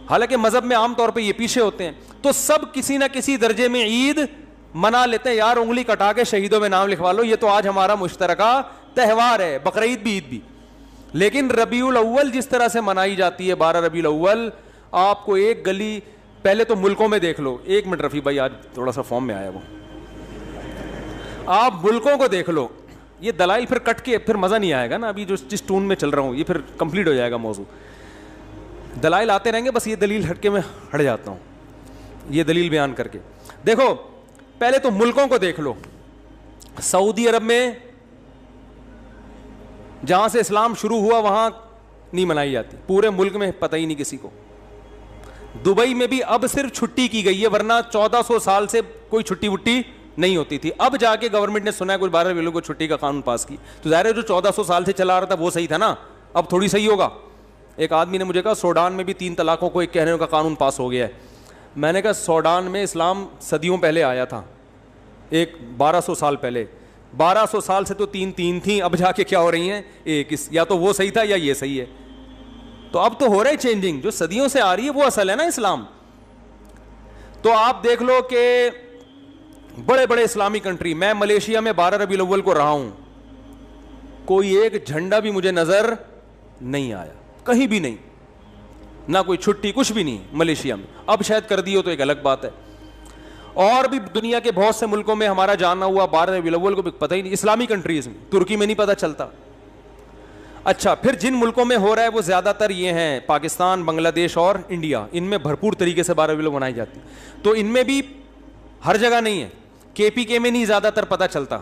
[SPEAKER 1] حالانکہ مذہب میں عام طور پہ یہ پیچھے ہوتے ہیں. تو سب کسی نہ کسی درجے میں عید منا لیتے ہیں. یار انگلی کٹا کے شہیدوں میں نام لکھوا لو, یہ تو آج ہمارا مشترکہ تہوار ہے, بقرعید بھی عید بھی. لیکن ربیع الاول جس طرح سے منائی جاتی ہے, 12 ربیع الاول, آپ کو ایک گلی پہلے تو ملکوں میں دیکھ لو. ایک منٹ رفیع بھائی, آج تھوڑا سا فارم میں آیا وہ, آپ ملکوں کو دیکھ لو. یہ دلائل پھر کٹ کے پھر مزہ نہیں آئے گا نا, ابھی جو جس ٹون میں چل رہا ہوں یہ پھر کمپلیٹ ہو جائے گا موضوع. دلائل آتے رہیں گے, بس یہ دلیل ہٹ کے میں ہٹ جاتا ہوں یہ دلیل بیان کر کے. دیکھو پہلے تو ملکوں کو دیکھ لو. سعودی عرب میں جہاں سے اسلام شروع ہوا وہاں نہیں منائی جاتی, پورے ملک میں پتہ ہی نہیں کسی کو. دبئی میں بھی اب صرف چھٹی کی گئی ہے, ورنہ 1400 سال سے کوئی چھٹی وٹی نہیں ہوتی تھی. اب جا کے گورنمنٹ نے سنا ہے کچھ 12 ربیع الاول کو چھٹی کا قانون پاس کی, تو ظاہر ہے جو 1400 سال سے چلا رہا تھا وہ صحیح تھا نا, اب تھوڑی صحیح ہوگا. ایک آدمی نے مجھے کہا سوڈان میں بھی 3 طلاقوں کو ایک کہنے کا قانون پاس ہو گیا ہے. میں نے کہا سوڈان میں اسلام صدیوں پہلے آیا تھا, ایک 1200 سال پہلے. 1200 سال سے تو 3 تھیں, اب جا کے کیا ہو رہی ہیں ایک. یا تو وہ صحیح تھا یا یہ صحیح ہے. تو اب تو ہو رہا ہے چینجنگ, جو صدیوں سے آ رہی ہے وہ اصل ہے نا اسلام. تو آپ دیکھ لو کہ بڑے بڑے اسلامی کنٹری, میں ملیشیا میں 12 ربیع الاول کو رہا ہوں, کوئی ایک جھنڈا بھی مجھے نظر نہیں آیا کہیں بھی نہیں, نہ کوئی چھٹی, کچھ بھی نہیں ملیشیا میں. اب شاید کر دی ہو تو ایک الگ بات ہے. اور بھی دنیا کے بہت سے ملکوں میں ہمارا جانا ہوا 12 ربیع الاول کو بھی پتہ ہی نہیں, اسلامی کنٹریز میں, ترکی میں نہیں پتہ چلتا. اچھا, پھر جن ملکوں میں ہو رہا ہے وہ زیادہ تر یہ ہیں پاکستان, بنگلہ دیش اور انڈیا, ان میں بھرپور طریقے سے 12 ربیع الاول منائی جاتی. تو ان میں بھی ہر جگہ نہیں ہے, KPK میں نہیں زیادہ تر پتہ چلتا,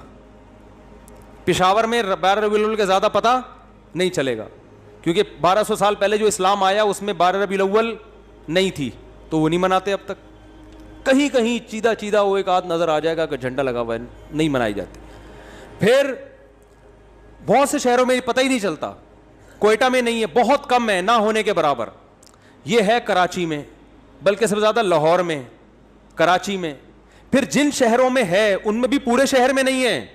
[SPEAKER 1] پشاور میں 12 ربیع الاول کا زیادہ پتہ نہیں چلے گا, کیونکہ 1200 سال پہلے جو اسلام آیا اس میں 12 ربیع الاول نہیں تھی, تو وہ نہیں مناتے اب تک. کہیں کہیں چیدہ وہ ایک آدھ نظر آ جائے گا کہ جھنڈا لگا ہوا ہے, نہیں منائی جاتی. پھر بہت سے شہروں میں پتہ ہی نہیں چلتا, کوئٹہ میں نہیں ہے, بہت کم ہے, نہ ہونے کے برابر. یہ ہے کراچی میں, بلکہ سب سے زیادہ لاہور میں, کراچی میں. پھر جن شہروں میں ہے ان میں بھی پورے شہر میں نہیں ہے.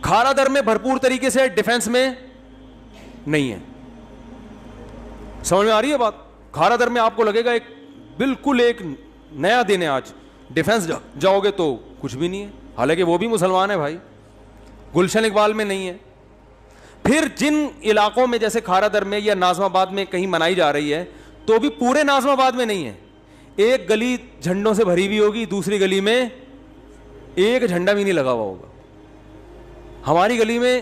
[SPEAKER 1] کھارا در میں بھرپور طریقے سے, ڈیفنس میں نہیں ہے. سمجھ میں آ رہی ہے بات؟ کھارا در میں آپ کو لگے گا ایک بالکل ایک نیا دن ہے آج, ڈیفنس جاؤ گے تو کچھ بھی نہیں ہے, حالانکہ وہ بھی مسلمان ہے بھائی. گلشن اقبال میں نہیں ہے. پھر جن علاقوں میں جیسے کھارا در میں یا ناظم آباد میں کہیں منائی جا رہی ہے تو بھی پورے ناظم آباد میں نہیں ہے. ایک گلی جھنڈوں سے بھری ہوئی ہوگی, دوسری گلی میں ایک جھنڈا بھی نہیں لگا ہوا ہوگا. ہماری گلی میں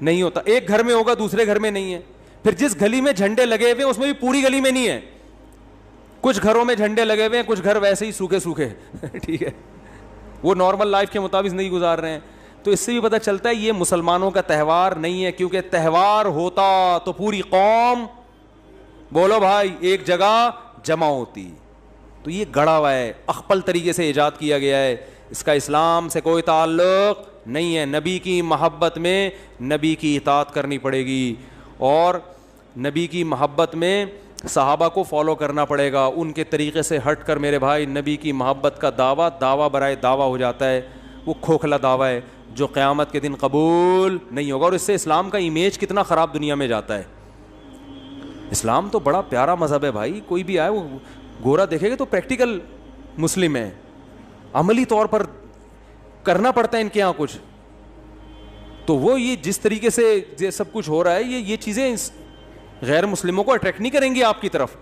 [SPEAKER 1] نہیں ہوتا, ایک گھر میں ہوگا دوسرے گھر میں نہیں ہے. پھر جس گلی میں جھنڈے لگے ہوئے اس میں بھی پوری گلی میں نہیں ہے, کچھ گھروں میں جھنڈے لگے ہوئے ہیں, کچھ گھر ویسے ہی سوکھے سوکھے ٹھیک ہے, وہ نارمل لائف کے مطابق نہیں گزار رہے ہیں. تو اس سے بھی پتہ چلتا ہے یہ مسلمانوں کا تہوار نہیں ہے, کیونکہ تہوار ہوتا تو پوری قوم, بولو بھائی, ایک جگہ جمع ہوتی. تو یہ گڑا ہوا ہے, اخپل طریقے سے ایجاد کیا گیا ہے, اس کا اسلام سے کوئی تعلق نہیں ہے. نبی کی محبت میں نبی کی اطاعت کرنی پڑے گی, اور نبی کی محبت میں صحابہ کو فالو کرنا پڑے گا. ان کے طریقے سے ہٹ کر میرے بھائی نبی کی محبت کا دعویٰ برائے دعویٰ ہو جاتا ہے, وہ کھوکھلا دعویٰ ہے جو قیامت کے دن قبول نہیں ہوگا. اور اس سے اسلام کا امیج کتنا خراب دنیا میں جاتا ہے. اسلام تو بڑا پیارا مذہب ہے بھائی, کوئی بھی آئے وہ گورا دیکھے گا تو پریکٹیکل مسلم ہے, عملی طور پر کرنا پڑتا ہے ان کے یہاں کچھ. تو وہ یہ جس طریقے سے یہ سب کچھ ہو رہا ہے, یہ چیزیں غیر مسلموں کو اٹریکٹ نہیں کریں گی آپ کی طرف.